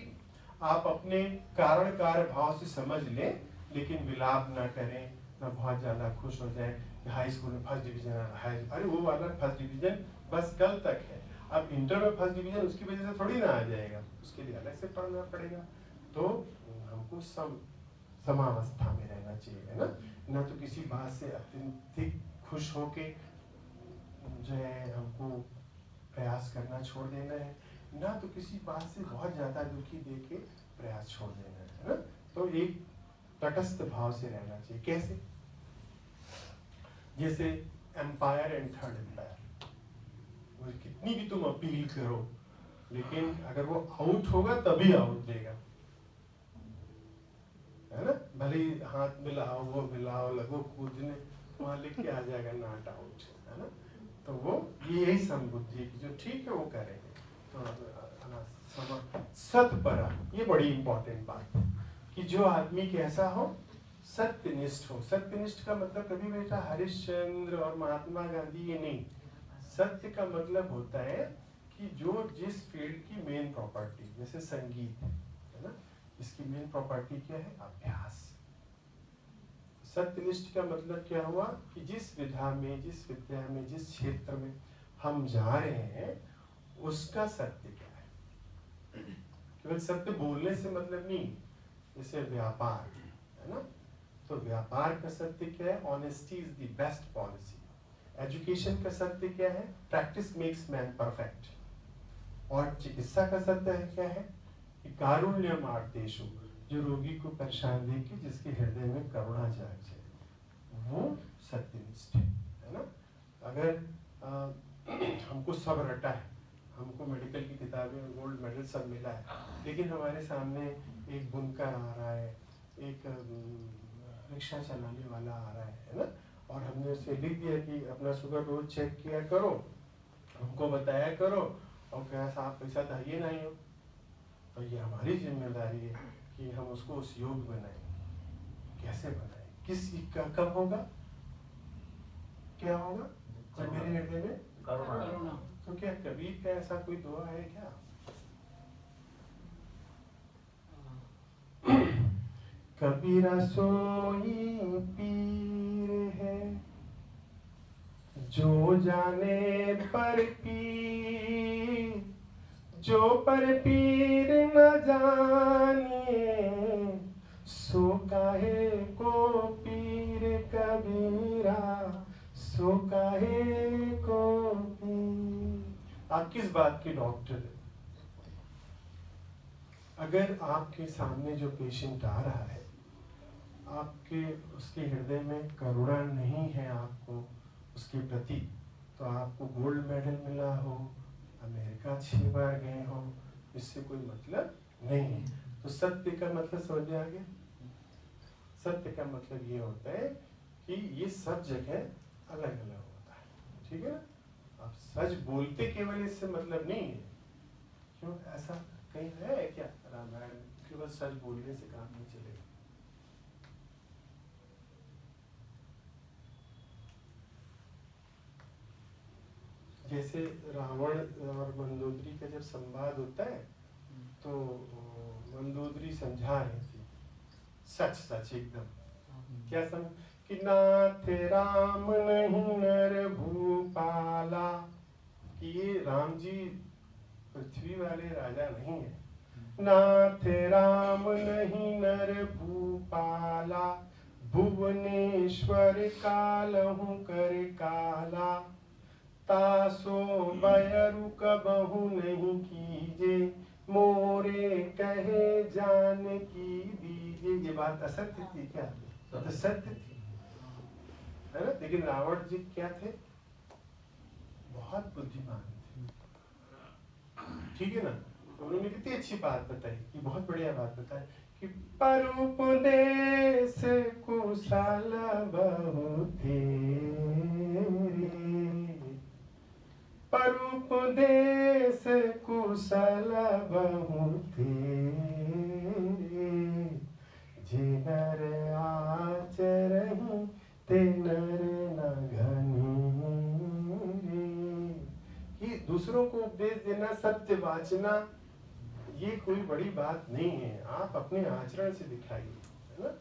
आप अपने कारण कार्य भाव से समझ लें, लेकिन विलाप ना करें, ना बहुत ज्यादा खुश हो जाए। हाई स्कूल में फर्स्ट डिवीजन आ रहा है, अरे वो वाला फर्स्ट डिवीजन बस कल तक है, अब इंटर में फर्स्ट डिवीजन उसकी वजह से थोड़ी ना आ जाएगा, उसके लिए अलग से पढ़ना पड़ेगा। तो हमको समावस्था में रहना चाहिए, है ना। ना तो किसी बात से अत्यधिक खुश होके जो है हमको प्रयास करना छोड़ देना है, ना तो किसी बात से बहुत ज्यादा दुखी देके प्रयास छोड़ देना है ना। तो एक तटस्थ भाव से रहना चाहिए। कैसे? जैसे एम्पायर एंड थर्ड एम्पायर, वो कितनी भी तुम अपील करो, लेकिन अगर वो आउट होगा तभी आउट देगा, है ना। भले ही हाथ मिलाओ, वो मिलाओ, लगो कूदने, वहां लिख के आ जाएगा नॉट आउट, है ना। तो वो यही संबुद्धि की जो ठीक है वो करेंगे। तो सतपरा, ये बड़ी इंपॉर्टेंट बात है कि जो आदमी कैसा हो, सत्यनिष्ठ हो। सत्यनिष्ठ का मतलब कभी बेटा हरिश्चंद्र और महात्मा गांधी ये नहीं। सत्य का मतलब होता है कि जो जिस फील्ड की मेन प्रॉपर्टी, जैसे संगीत है ना, इसकी मेन प्रॉपर्टी क्या है? अभ्यास। सत्यनिष्ठ का मतलब क्या हुआ कि जिस विधा में, जिस विद्या में, जिस क्षेत्र में हम जा रहे हैं उसका सत्य क्या है। केवल सत्य बोलने से मतलब नहीं। जैसे व्यापार है ना, तो व्यापार का सत्य क्या है? Honesty is the best policy. Education का सत्य क्या है? Practice makes man perfect. और चिकित्सा का सत्य है क्या है? कारुण्य मार्तेषु, जो रोगी को परेशान देखे, जिसके हृदय में करुणा जाग जाए, वो सत्यनिष्ठ है ना। अगर हमको सब रटा है, हमको मेडिकल की किताबें, गोल्ड मेडल सब मिला है, लेकिन हमारे सामने एक बुनकर आ रहा है, एक रिक्शा चलाने वाला आ रहा है ना, और हमने उसे लिख दिया कि अपना शुगर रोज चेक किया करो, हमको बताया करो, और क्या साहब पैसा चाहिए नहीं हो, तो ये हमारी जिम्मेदारी है कि हम उसको उस योग बनाएं। कैसे बनाएं? किस का कब होगा? क्या होगा? जब मेरे हृदय में करुणा। तो क्या कबीर का ऐसा कोई दुआ है क्या? कबीरा सोई पीर है जो जाने पर पीर, जो पर पीर न जानिए, सो काहे को पीर कबीरा, सो काहे को पीर। आप किस बात के डॉक्टर हैं? अगर आपके सामने जो पेशेंट आ रहा है, आपके उसके हृदय में करुणा नहीं है आपको उसके प्रति, तो आपको गोल्ड मेडल मिला हो, अमेरिका 6 बार गए हो, इससे कोई मतलब नहीं है। तो सत्य का मतलब समझ में आ गया? सत्य का मतलब ये होता है कि ये सब जगह अलग अलग होता है, ठीक है ना। आप सच बोलते केवल इससे मतलब नहीं है। क्यों ऐसा कहीं है क्या? रामायण केवल सच बोलने से काम नहीं चलेगा। जैसे रावण और मंदोदरी का जब संवाद होता है तो मंदोदरी समझा रही थी सच सच एकदम क्या समझ कि नाथ राम नहीं नर भूपाला, कि ये राम जी पृथ्वी वाले राजा नहीं है। नाथ राम नहीं नर भूपाला, भुवनेश्वर कालहु कर काला, तासो बयरु कबहु नहीं कीजे, मोरे कहे जान की दीजे। ये बात असत्य थी क्या? तो सत्य थी, है ना? लेकिन रावण जी क्या थे? बहुत बुद्धिमान थे, ठीक है ना? तो उन्होंने कितनी अच्छी बात बताई, कि बहुत बढ़िया बात बताई कि परुपदेश कुशल बहु तेरे, परुपदेश कुशल बहु तेरे, जे नर आचरहि ते नर न घनीरे। कि दूसरों को उपदेश देना, सत्य वाचना, ये कोई बड़ी बात नहीं है। आप अपने आचरण से दिखाइए, है ना?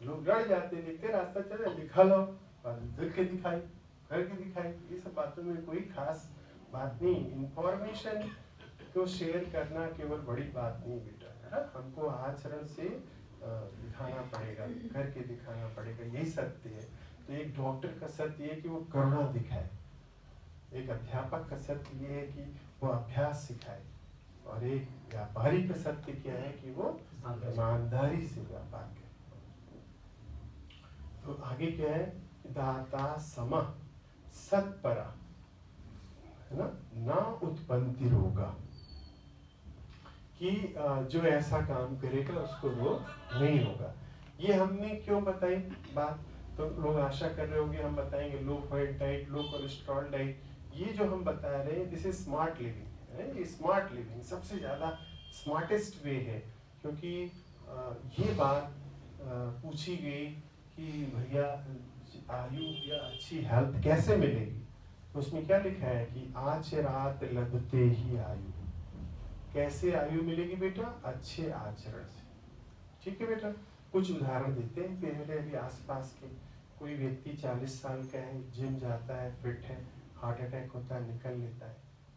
लोग लड़ जाते, देखते रास्ता चले, दिखा लो, करके दिखाई, करके दिखाई, ये सब बातों में कोई खास बात नहीं। इंफॉर्मेशन को शेयर करना केवल बड़ी बात नहीं बेटा, है ना? हमको आचरण से दिखाना पड़ेगा, करके दिखाना पड़ेगा, यही सत्य है। तो एक डॉक्टर का सत्य है कि वो करुणा दिखाए, एक अध्यापक का सत्य ये है कि वो अभ्यास सिखाए, और एक व्यापारी का सत्य क्या है कि वो ईमानदारी से व्यापार करे। तो आगे क्या है? दाता सम सत्परा, है ना? ना उत्पत्ति रोगा, कि जो ऐसा काम करेगा उसको रोग नहीं होगा। ये हमने क्यों बताई बात? तो लोग आशा कर रहे होंगे हम बताएंगे लो फैट डाइट, लो कोलेस्ट्रॉल डाइट। ये जो हम बता रहे हैं दिस इज स्मार्ट लिविंग, है? ये स्मार्ट लिविंग सबसे ज़्यादा स्मार्टेस्ट वे है, क्योंकि ये बात पूछी गई कि भैया आयु या अच्छी हेल्थ कैसे मिलेगी? तो उसमें क्या लिखा है कि आज रात लगते ही आयु। कैसे आयु मिलेगी बेटा? अच्छे आचरण से, ठीक है बेटा? कुछ उदाहरण देते हैं। मेरे अभी आसपास के कोई व्यक्ति 40 साल का है, जिम जाता है, फिट है, हार्ट अटैक होता है, निकल लेता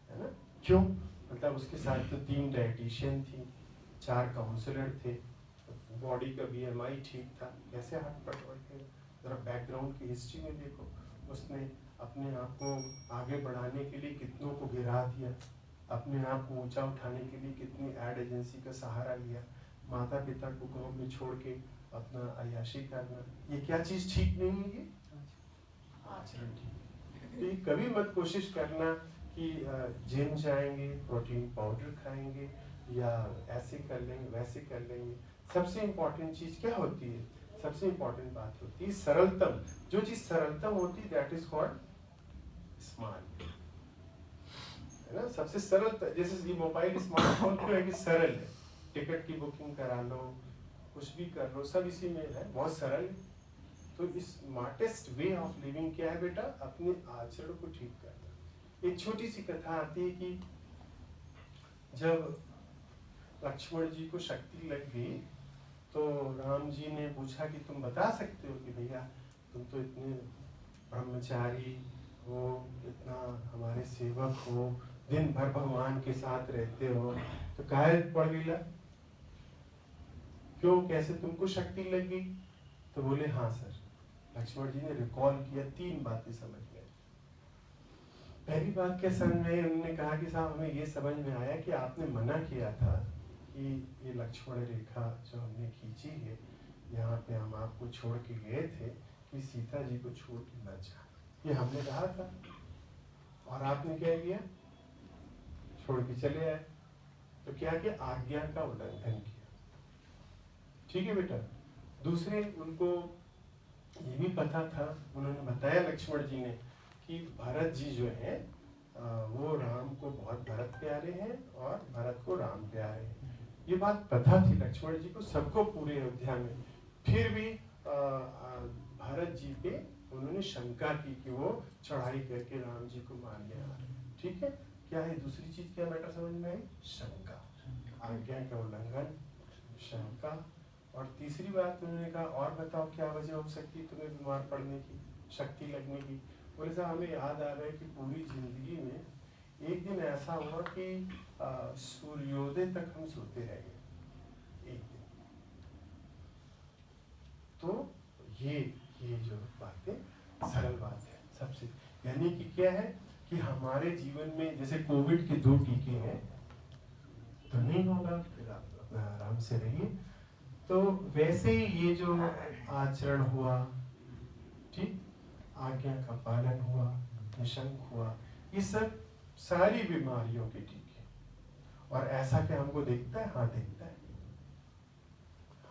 है ना? क्यों? मतलब उसके साथ तो 3 डाइटिशियन थी, 4 काउंसलर थे, बॉडी का BMI ठीक था, कैसे हार्ट पटवट के? जरा बैकग्राउंड की हिस्ट्री में देखो, उसने अपने आप को आगे बढ़ाने के लिए कितनों को गिरा दिया, अपने आप को ऊंचा उठाने के लिए कितनी एड एजेंसी का सहारा लिया, माता पिता को गांव में छोड़ के अपना अय्याशी करना, ये क्या चीज़ ठीक नहीं है? ये आचरण ठीक है। तो ये कभी मत कोशिश करना कि जिम जाएंगे, प्रोटीन पाउडर खाएंगे, या ऐसे कर लेंगे, वैसे कर लेंगे। सबसे इम्पोर्टेंट चीज़ क्या होती है? सबसे इम्पोर्टेंट बात होती है सरलतम। जो चीज़ सरलतम होती है दैट इज कॉल्ड स्मार्ट, है ना? सबसे सरल, जैसे ये मोबाइल स्मार्टफोन क्यों है कि सरल है, टिकट की बुकिंग करा लो, कुछ भी कर लो, सब इसी में है, बहुत सरल है। तो स्मार्टेस्ट वे ऑफ लिविंग क्या है बेटा? अपने आचरण को ठीक करना। एक छोटी सी कथा आती है कि जब लक्ष्मण जी को शक्ति लग गई तो राम जी ने पूछा कि तुम बता सकते हो कि भैया तुम तो इतने ब्रह्मचारी हो, इतना हमारे सेवक हो, दिन भर भगवान के साथ रहते हो, तो काहे पड़ गई? क्यों, कैसे तुमको शक्ति लग गई? तो बोले हाँ सर। लक्ष्मण जी ने रिकॉल किया, 3 बातें समझ गए। पहली बात क्या समझ में आई? उन्होंने कहा कि साहब हमें ये समझ में आया कि आपने मना किया था कि ये लक्ष्मण रेखा जो हमने खींची है, यहाँ पे हम आपको छोड़ के गए थे कि सीता जी को छोड़ के न जाना, ये हमने कहा था, और आपने क्या किया? छोड़ के चले आए। तो क्या किया? आज्ञा का उल्लंघन किया, ठीक है बेटा? दूसरे, उनको ये भी पता था, उन्होंने बताया लक्ष्मण जी ने कि भरत जी जो हैं वो राम को बहुत भरत प्यारे हैं और भरत को राम प्यारे हैं। ये बात पता थी लक्ष्मण जी को, सबको पूरे अयोध्या में। फिर भी भरत जी पे उन्होंने शंका की कि वो चढ़ाई करके राम जी को मारने आ रहे हैं। ठीक है, क्या है दूसरी चीज, क्या मैटर समझ में आई? शंका, आज्ञा का उल्लंघन, शंका। और तीसरी बात उन्होंने कहा और बताओ क्या वजह हो सकती है तुम्हें बीमार पड़ने की, शक्ति लगने की। बोले साहब हमें याद आ रहा है कि पूरी जिंदगी में एक दिन ऐसा हुआ कि सूर्योदय तक हम सोते रह गए एक दिन। तो ये जो बातें सरल बात है सबसे, यानी कि क्या है कि हमारे जीवन में जैसे कोविड के 2 टीके हैं तो नहीं होगा, फिर आप अपना आराम से रहिए। तो वैसे ही ये जो आचरण हुआ, ठीक, आज्ञा का पालन हुआ, निशंक हुआ, ये सब सारी बीमारियों के टीके। और ऐसा क्या हमको दिखता है? हाँ दिखता है।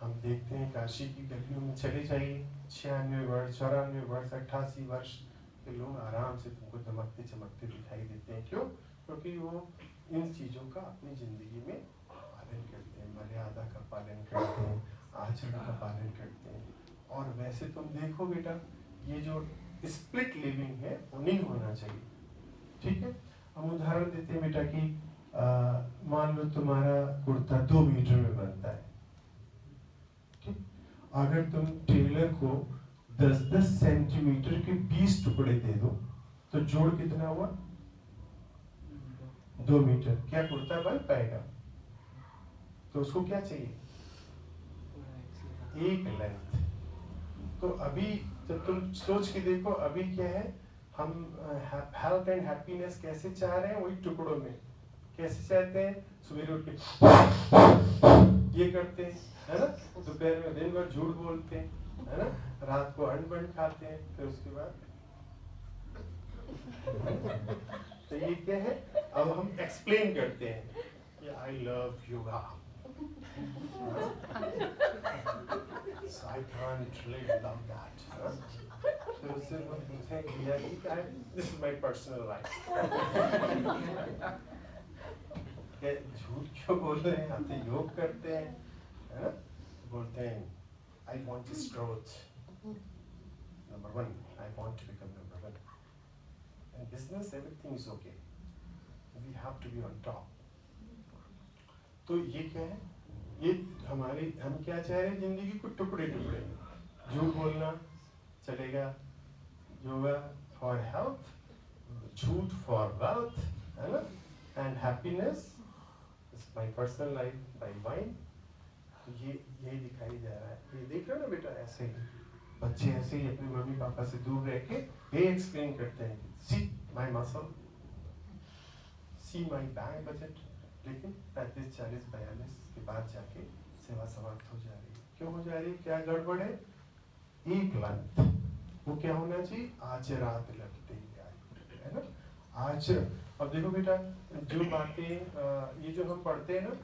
हम देखते हैं काशी की गलियों में चले जाइए, 96 वर्ष, 94 वर्ष, 88 वर्ष के लोग आराम से तुमको चमकते चमकते दिखाई देते हैं। क्यों? क्योंकि वो इन चीजों का अपनी जिंदगी में पालन करते हैं, मर्यादा का पालन करते हैं, आचरण का पालन करते हैं। और वैसे तुम देखो बेटा, ये जो स्प्लिट लिविंग है वो नहीं होना चाहिए, ठीक है। हम उदाहरण देते हैं बेटा कि मान लो तुम्हारा कुर्ता 2 मीटर में बनता है, ठीक। अगर तुम टेलर को 10-10 सेंटीमीटर के 20 टुकड़े दे दो तो जोड़ कितना हुआ? 2 मीटर। क्या कुर्ता बन पाएगा? तो उसको क्या चाहिए? एक लेंथ। तो अभी जब तुम सोच के देखो, अभी क्या है, हम हेल्थ एंड हैप्पीनेस कैसे चाह रहे हैं? वही टुकड़ों में। कैसे चाहते हैं? सवेरे उठ के ये करते हैं, है ना, दोपहर में दिन भर झूठ बोलते हैं, है ना, रात को अनबन खाते हैं, फिर उसके बाद तो ये क्या है, अब हम एक्सप्लेन करते हैं कि I love yoga, so I can't really love that, फिर उससे हम पूछें कि यार this is my personal life, क्या झूठ क्यों बोल रहे हैं? हम तो योग करते हैं, है ना, बोलते हैं I want this growth, number 1, I want to become number 1. In business everything is okay, we have to be on top. तो ये क्या है, ये हमारे, हम क्या चाह रहे हैं? जिंदगी को टुकड़े टुकड़े, झूठ बोलना चलेगा, योगा फॉर हेल्थ, झूठ फॉर वेल्थ, है ना, and happiness is my personal life by mind. ये यही दिखाई जा रहा है, ये देख रहे हो ना बेटा, ऐसे ही बच्चे ऐसे ही अपने मम्मी पापा से दूर रह के ये एक्सप्लेन करते हैं, see my muscle, see my bank budget. लेकिन 35, 40, 42 के बाद जाके सेवा समाप्त हो जा रही है। क्यों हो जा रही है? क्या गड़बड़ है? एक लंथ, वो क्या होना चाहिए? आचरात लगते है ना, आचरण। अब देखो बेटा, जो बातें ये जो हम पढ़ते हैं ना,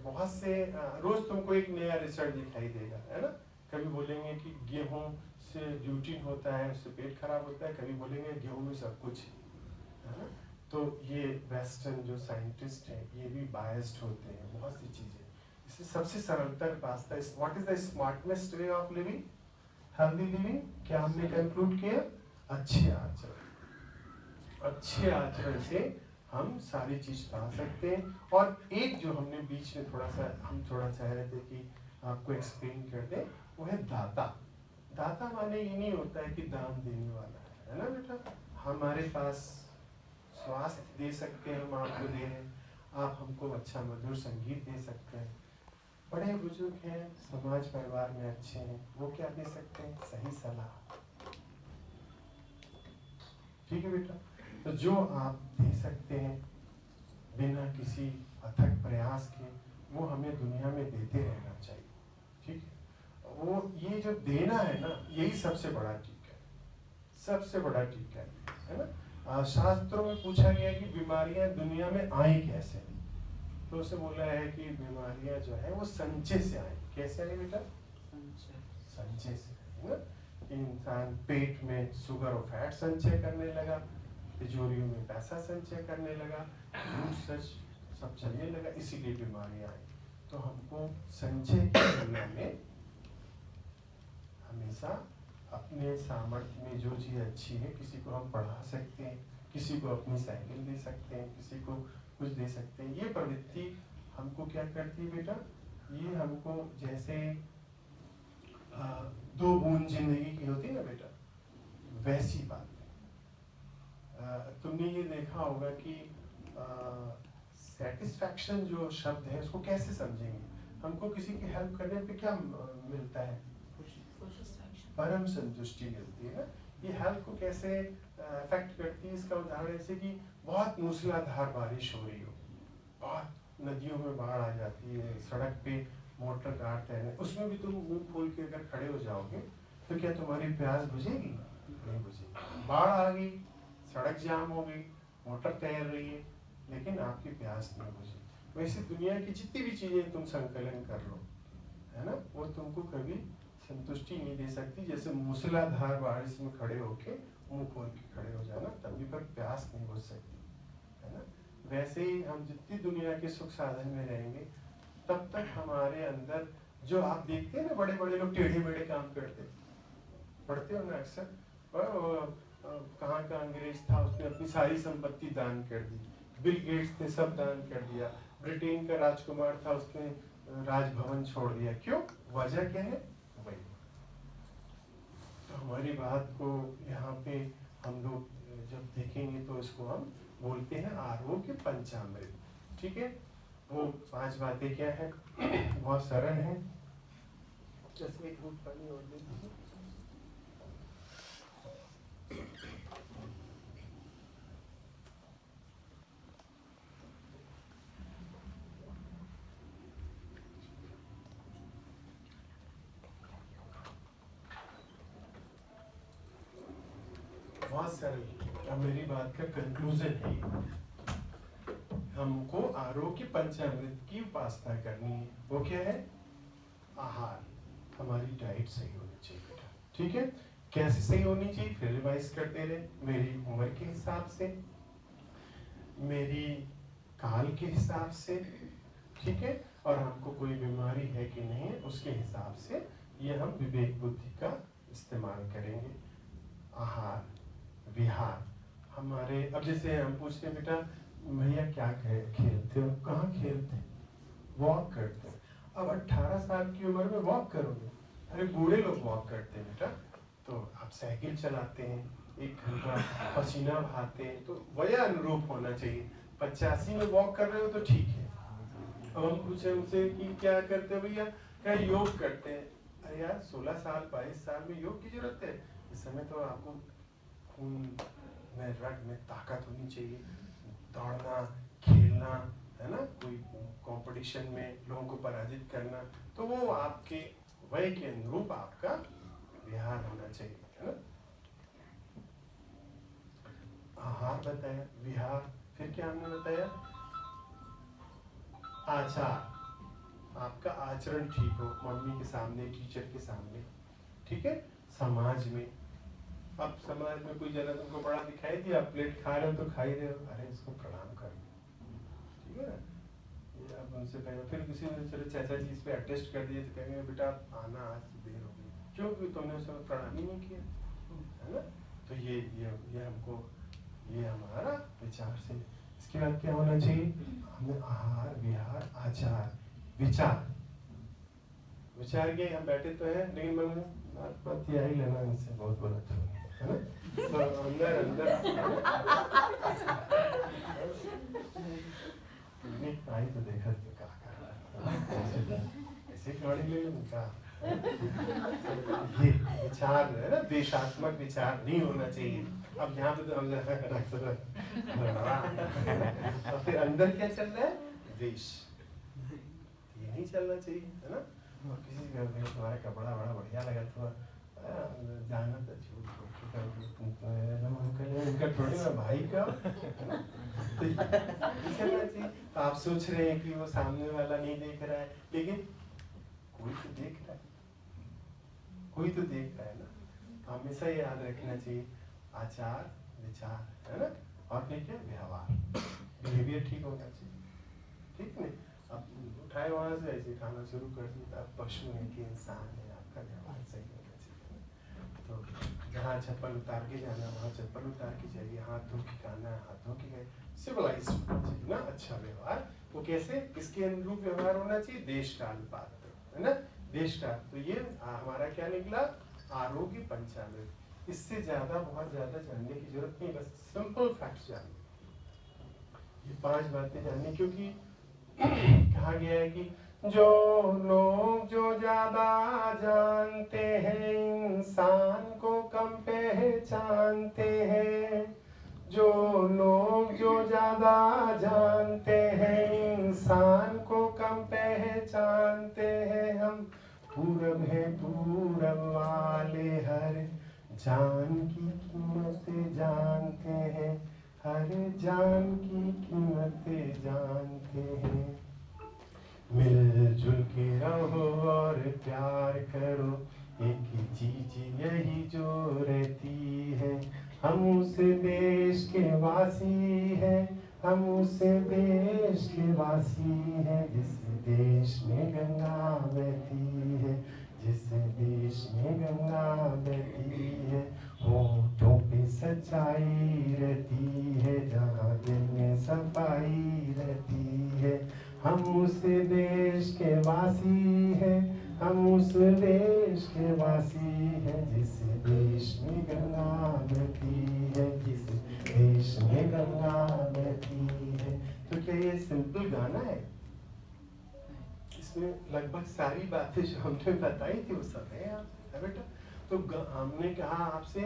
बहुत से रोज तुमको एक नया रिसर्च दिखाई देगा, है ना। कभी बोलेंगे कि गेहूं से ग्लूटीन होता है, उससे पेट खराब होता है, कभी बोलेंगे गेहूं में सब कुछ है ना। तो ये वेस्टर्न जो साइंटिस्ट हैं ये भी बायस्ड होते हैं बहुत सी चीजें। इससे सबसे सरलतर रास्ता, what is the smartest way of living, healthy living? क्या हमने कंक्लूड किया? अच्छे आचरण। अच्छे आचरण से हम सारी चीज पा सकते हैं। और एक जो हमने बीच में थोड़ा सा चाह रहे थे कि आपको एक्सप्लेन कर दें, वो है दाता। दाता माने ये नहीं होता है कि दान देने वाला है ना बेटा। हमारे पास स्वास्थ्य दे सकते हैं, हम आपको दे रहे हैं, आप हमको अच्छा मधुर संगीत दे सकते हैं, बड़े बुजुर्ग हैं, समाज परिवार में अच्छे हैं, वो क्या दे सकते हैं? सही सलाह। ठीक है बेटा, तो जो आप दे सकते हैं बिना किसी अथक प्रयास के, वो हमें दुनिया में देते रहना चाहिए। ठीक है, वो ये जो देना है ना, यही सबसे बड़ा टीका है, सबसे बड़ा टीका है ना। शास्त्रों में पूछा गया कि बीमारियां दुनिया में आई कैसे, तो उसे बोला है कि बीमारियां जो है वो संचय से आई। कैसे आई बेटा? संचय से, है ना। इंसान पेट में शुगर और फैट संचय करने लगा, तिजोरियों में पैसा संचय करने लगा, झूठ सच सब चलने लगा, इसीलिए बीमारियां आई। तो हमको संचय की दुनिया में हमेशा अपने सामर्थ्य में जो चीज़ अच्छी है, किसी को हम पढ़ा सकते हैं, किसी को अपनी साइकिल दे सकते हैं, किसी को कुछ दे सकते हैं। ये प्रवृत्ति हमको क्या करती है बेटा, ये हमको जैसे दो बूंद जिंदगी की होती है ना बेटा, वैसी बात है। तुमने ये देखा होगा कि सेटिस्फैक्शन जो शब्द है उसको कैसे समझेंगे? हमको किसी की हेल्प करने पे क्या मिलता है? परम संतुष्टि मिलती है ना। ये हेल्प को कैसे अफेक्ट करती है? इसका उदाहरण ऐसे कि बहुत मूसलाधार बारिश हो रही हो, बहुत नदियों में बाढ़ आ जाती है, सड़क पे मोटर कार तैरने, उसमें भी तुम मुंह खोल के अगर खड़े हो जाओगे तो क्या तुम्हारी प्यास बुझेगी? नहीं बुझेगी। बाढ़ आ गई, सड़क जाम हो गई, मोटर तैर रही है, लेकिन आपकी प्यास नहीं बुझी। वैसे दुनिया की जितनी भी चीजें तुम संकलन कर लो, है ना, वो तुमको कभी संतुष्टि नहीं दे सकती। जैसे मूसलाधार बारिश में खड़े होके मुंह खोल के खड़े हो जाना, तभी पर प्यास नहीं बुझ सकती, है ना। वैसे ही हम जितनी दुनिया के सुख साधन में रहेंगे तब तक हमारे अंदर जो आप देखते हैं ना, बड़े बड़े लोग टेढ़े मेढ़े काम करते, पढ़ते हो ना अक्सर, कहाँ का अंग्रेज था, उसने अपनी सारी संपत्ति दान कर दी। बिल गेट्स ने सब दान कर दिया। ब्रिटेन का राजकुमार था, उसने राजभवन छोड़ दिया। क्यों? वजह क्या है? वही। तो हमारी बात को यहाँ पे हम लोग जब देखेंगे तो इसको हम बोलते हैं आरोग्य पंचामृत। ठीक है, वो 5 बातें क्या है? बहुत सरल है। जैसे एक घूंट पानी और दे दीजिए। बहुत सरल। अब मेरी बात का कंक्लूजन है, हमको आरोग्य पंचामृत की उपासना करनी है। वो क्या है? आहार, हमारी डाइट सही होनी चाहिए बेटा। ठीक है, कैसे सही होनी चाहिए? फिर रिवाइज करते रहे। मेरी उम्र के हिसाब से, मेरी काल के हिसाब से, ठीक है, और हमको कोई बीमारी है कि नहीं है उसके हिसाब से ये हम विवेक बुद्धि का इस्तेमाल करेंगे। आहार, विहार, हमारे अब जैसे हम पूछते हैं बेटा भैया क्या खेलते हो, कहाँ खेलते हैं? वॉक करते हैं। अब 18 साल की उम्र में वॉक करोगे? अरे बूढ़े लोग वॉक करते हैं बेटा। तो आप साइकिल चलाते हैं, 1 घंटा पसीना बहाते हैं, तो वया अनुरूप होना चाहिए। 85 में वॉक कर रहे हो तो ठीक है। अब हम पूछे उनसे कि क्या करते हो भैया? क्या योग करते हैं। अरे यार 16 साल 22 साल में योग की जरूरत है? इस समय तो आपको खून में, रग में ताकत होनी चाहिए, दौड़ना, खेलना, है ना, कोई कंपटीशन में लोगों को पराजित करना, तो वो आपके वय के अनुरूप आपका विहार होना चाहिए, है ना। आहार बताया, विहार, फिर क्या हमने बताया? आचार, आपका आचरण ठीक हो, मम्मी के सामने, टीचर के सामने, ठीक है। समाज में, अब समाज में कोई जना तुमको बड़ा दिखाई दिया, आप प्लेट खा रहे हो तो खा ही रहे हो, अरे इसको प्रणाम कर, ठीक है ना। ये अब उनसे कहें, फिर किसी ने चलो चाचा जी इस पे अटेस्ट कर दिए तो कहेंगे बेटा आना आज देर हो गई, क्यों? क्योंकि तुमने उस समय प्रणाम ही नहीं किया, है ना। तो ये हमको, ये हमारा विचार से। इसके बाद क्या होना चाहिए? हमें आहार, विहार, आचार, विचार। विचार के हम बैठे तो हैं, लेकिन मन में बात ही लेना इनसे बहुत गलत है ना। तो अंदर नहीं आई तो देखा तो क्या कर रहा है, ऐसे गाड़ी ले लूं क्या? ये विचार है ना, देशात्मक विचार नहीं होना चाहिए। अब यहाँ पे तो हम और फिर अंदर क्या चल रहा है? देश, ये नहीं चलना चाहिए, है ना। और किसी का तुम्हारा कपड़ा बड़ा बढ़िया लगा तो जाना तो उनका थोड़ी ना भाई का, तो चलना चाहिए। तो आप सोच रहे हैं कि वो सामने वाला नहीं देख रहा है, लेकिन कोई तो देख रहा है, कोई तो देख रहा है ना। हमेशा याद रखना चाहिए, आचार, विचार, है ना, और फिर क्या? व्यवहार, बिहेवियर ठीक होना चाहिए, ठीक नहीं। अब उठाए वहां से ऐसे खाना शुरू कर दिया, आप पशु हैं कि इंसान है, आपका व्यवहार सही होना चाहिए। तो जहाँ चप्पल उतार के जाना वहाँ चप्पल उतार के जाइए, हाथ धो के खाना है हाथ धो के गए, सिविलाइज्ड होना चाहिए ना, अच्छा व्यवहार। वो कैसे, किसके अनुरूप व्यवहार होना चाहिए, देश काल पात्र, है ना, देश काल। तो ये हमारा क्या निकला, आरोग्य पंचामृत। इससे ज्यादा बहुत ज्यादा जानने की जरूरत नहीं, बस सिंपल फैक्ट जानने, ये 5 बातें जाननी। क्योंकि कहा गया है कि जो लोग जो ज्यादा जानते हैं इंसान को कम पहचानते हैं, जो लोग जो ज्यादा जानते हैं इंसान को कम पहचानते हैं। हम पूरब है पूरब वाले हर जान की कीमत जानते हैं, हर जान की कीमत जानते हैं। मिलजुल के रहो और प्यार करो, एक ही चीज यही जो रहती है। हम उस देश के वासी हैं, हम उस देश के वासी हैं, जिस देश में गंगा बहती है, जिस देश में गंगा बहती है। होठों पे सच्चाई रहती है, जहाँ दिल में सफाई रहती है। हम उस देश के वासी हैं, हम उस देश के वासी हैं, जिस देश में गंगा बहती है, जिस देश में गंगा बहती है। तो क्या ये सिंपल गाना है? इसमें लगभग सारी बातें जो हमने बताई थी वो सब है यहाँ बेटा। तो हमने कहा आपसे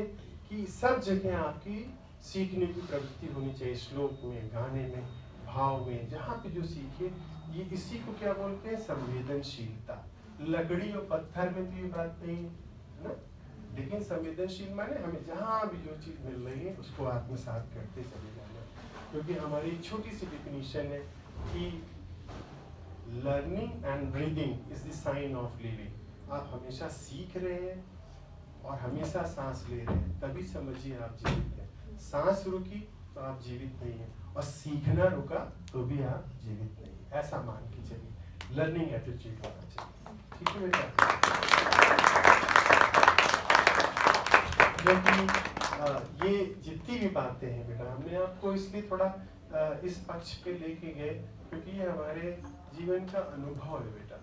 कि सब जगह आपकी सीखने की प्रवृत्ति होनी चाहिए, श्लोक में, गाने में, भाव में, जहाँ पे जो सीखे। ये इसी को क्या बोलते हैं, संवेदनशीलता। लकड़ी और पत्थर में तो ये बात नहीं है ना, लेकिन संवेदनशील माने हमें जहाँ भी जो चीज़ मिल रही है उसको आत्मसात करते चले जाना। क्योंकि हमारी छोटी सी डिफिनीशन है कि learning and breathing is the sign of living. आप हमेशा सीख रहे हैं और हमेशा सांस ले रहे हैं, तभी समझिए आप जीवित हैं। सांस रुकी तो आप जीवित नहीं हैं, और सीखना रुका तो भी आप जीवित नहीं हैं। ऐसा मान के चलिए, लर्निंग एटीट्यूड होना चाहिए। ठीक है बेटा? क्योंकि ये जितनी भी बातें हैं बेटा, हमने आपको इसलिए थोड़ा इस पक्ष पे लेके गए क्योंकि ये हमारे जीवन का अनुभव है बेटा।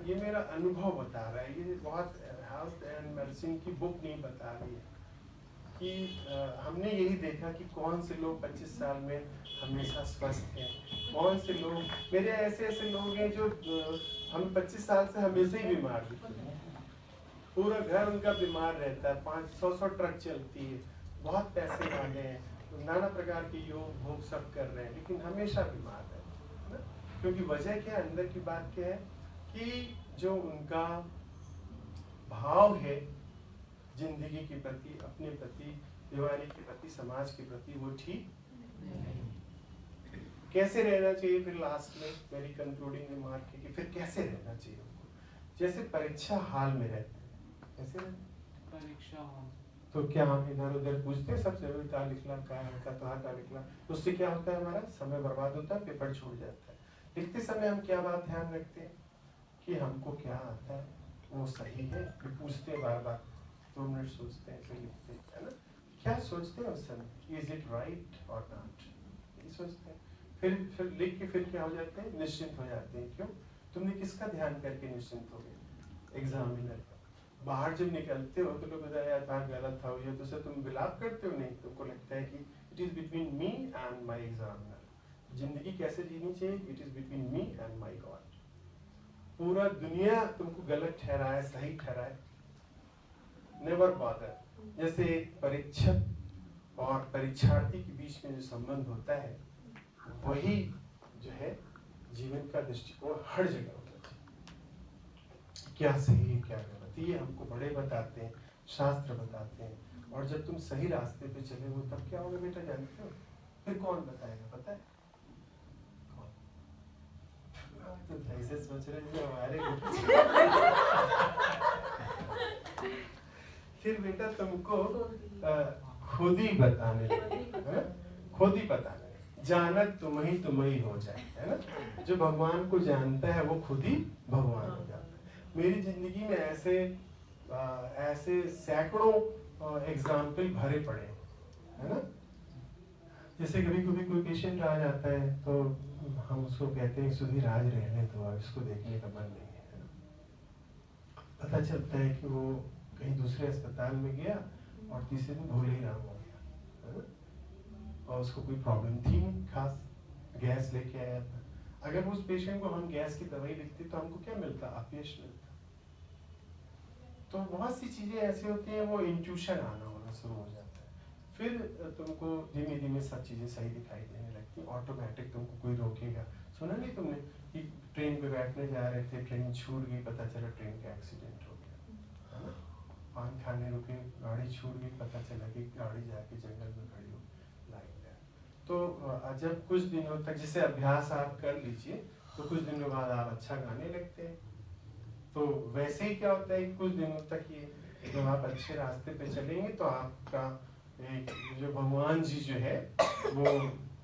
ये मेरा अनुभव बता रहा है, ये बहुत हेल्थ एंड मेडिसिन की बुक नहीं बता रही है कि हमने यही देखा कि कौन से लोग 25 साल में हमेशा स्वस्थ हैं, कौन से लोग, मेरे ऐसे लोग हैं जो हम 25 साल से हमेशा ही बीमार दिखते हैं। पूरा घर उनका बीमार रहता है, 500 ट्रक चलती है, बहुत पैसे वाले हैं, नाना प्रकार के योग भोग सब कर रहे हैं, लेकिन हमेशा बीमार रहते हैं। क्योंकि वजह क्या है, अंदर की बात क्या है कि जो उनका भाव है जिंदगी के प्रति, अपने प्रति, दीवानी के प्रति, समाज के प्रति, वो ठीक नहीं। कैसे रहना चाहिए फिर लास्ट में मेरी कंक्लूडिंग रिमार्क है कि फिर कैसे रहना चाहिए उनको, जैसे परीक्षा हाल में रहते हैं, कैसे परीक्षा हाल, तो क्या हम इधर उधर पूछते हैं सबसे, क्या लिखला, क्या लिखला, उससे क्या होता है, हमारा समय बर्बाद होता है, पेपर छूट जाता है। लिखते समय हम क्या बात ध्यान रखते हैं कि हमको क्या आता है, वो सही है, फिर पूछते हैं बार बार, 2 मिनट सोचते हैं, फिर लिखते हैं, है ना। क्या सोचते हैं उस समय, इज इट राइट और नॉट, ये सोचते हैं। फिर लिख के फिर क्या हो जाते हैं, निश्चिंत हो जाते हैं। क्यों? तुमने किसका ध्यान करके निश्चिंत हो गए, एग्जामिनर का। बाहर जब निकलते हो तो लोग बताया यार था गलत था, ये तो तुम विलाप करते हो, नहीं, तुमको लगता है कि it is between me and my examiner. जिंदगी कैसे जीनी चाहिए, it is between me and my God. पूरा दुनिया तुमको गलत ठहराए, सही ठहराए, नेवर बॉदर। जैसे एक परीक्षक और परीक्षार्थी के बीच में जो संबंध होता है, वही जो है जीवन का दृष्टिकोण हर जगह होता है। क्या सही है क्या गलत, ये हमको बड़े बताते हैं, शास्त्र बताते हैं। और जब तुम सही रास्ते पे चले हो तब क्या होगा बेटा, जानते हो? फिर कौन बताएगा, पता है कौन? तो ऐसे सोच रहे हैं हमारे फिर बेटा तुमको खुद ही बताने लगे, खुद ही बताने, जानत तुम ही हो जाए, है ना। जो भगवान को जानता है वो खुद ही भगवान हो जाता है। मेरी जिंदगी में ऐसे ऐसे सैकड़ों एग्जाम्पल भरे पड़े हैं, है ना। जैसे कभी कभी कोई पेशेंट आ जाता है तो हम उसको कहते हैं सुधीर आज रहने दो, अब इसको देखने का मन नहीं है ना। पता चलता है कि वो कहीं दूसरे अस्पताल में गया और तीसरे दिन भूले ही राम हो गया, है ना। और उसको कोई प्रॉब्लम थी नहीं खास, गैस लेके आया था। अगर उस पेशेंट को हम गैस की दवाई लिखते तो हमको क्या मिलता, अपयश मिलता। तो बहुत सी चीजें ऐसी होती हैं, वो इंट्यूशन आना होना शुरू हो जाता है, फिर तुमको धीमे धीमे सब चीजें सही दिखाई देने लगती हैं, ऑटोमेटिक तुमको कोई रोकेगा। सुना नहीं तुमने कि ट्रेन पे बैठने जा रहे थे, ट्रेन छूट गई, पता चला ट्रेन का एक्सीडेंट हो गया, है ना। पान खाने रुके, गाड़ी छूट गई, पता चला कि गाड़ी जाके जंगल में खड़ी हो, लाइक दैट। तो जब कुछ दिनों तक जैसे अभ्यास आप कर लीजिए तो कुछ दिनों बाद आप अच्छा गाने लगते हैं। तो वैसे ही क्या होता है कि कुछ दिनों तक ये जब आप अच्छे रास्ते पे चलेंगे तो आपका एक जो भगवान जी जो है वो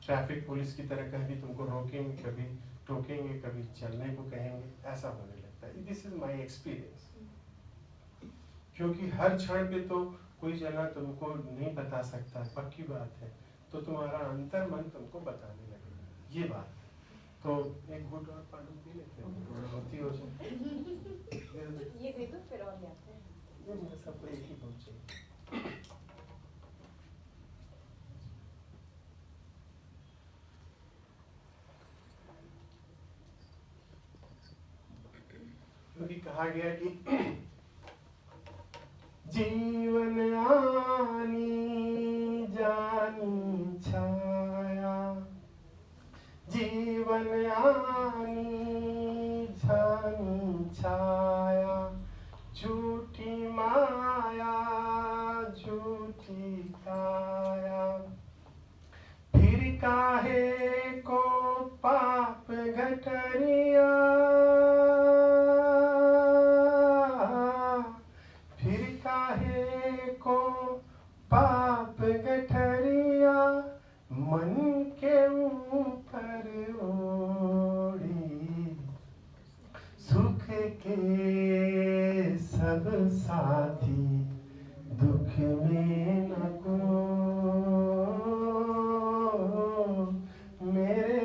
ट्रैफिक पुलिस की तरह कभी तुमको रोकेंगे, कभी टोकेंगे, कभी चलने को कहेंगे, ऐसा होने लगता है। This is my experience. क्योंकि हर क्षण पे तो कोई जना तुमको नहीं बता सकता, पक्की बात है, तो तुम्हारा अंतर मन तुमको बताने लगेगा, ये बात है। तो एक घूंट और पानी पी लेते हैं, होती हो जाए। ये दे दो फिर और ले आते हैं। ये मेरे सबको एक ही घूंट चाहिए। क्योंकि कहा गया कि जीवन आनी जानी छाया, जीवन आनी जानी छाया, झूठी माया झूठी काया, फिर काहे को पाप गठरिया, फिर काहे को पाप गठरिया, मन के ऊपर ओढ़ी, सुख के सब साथी, दुख में न को मेरे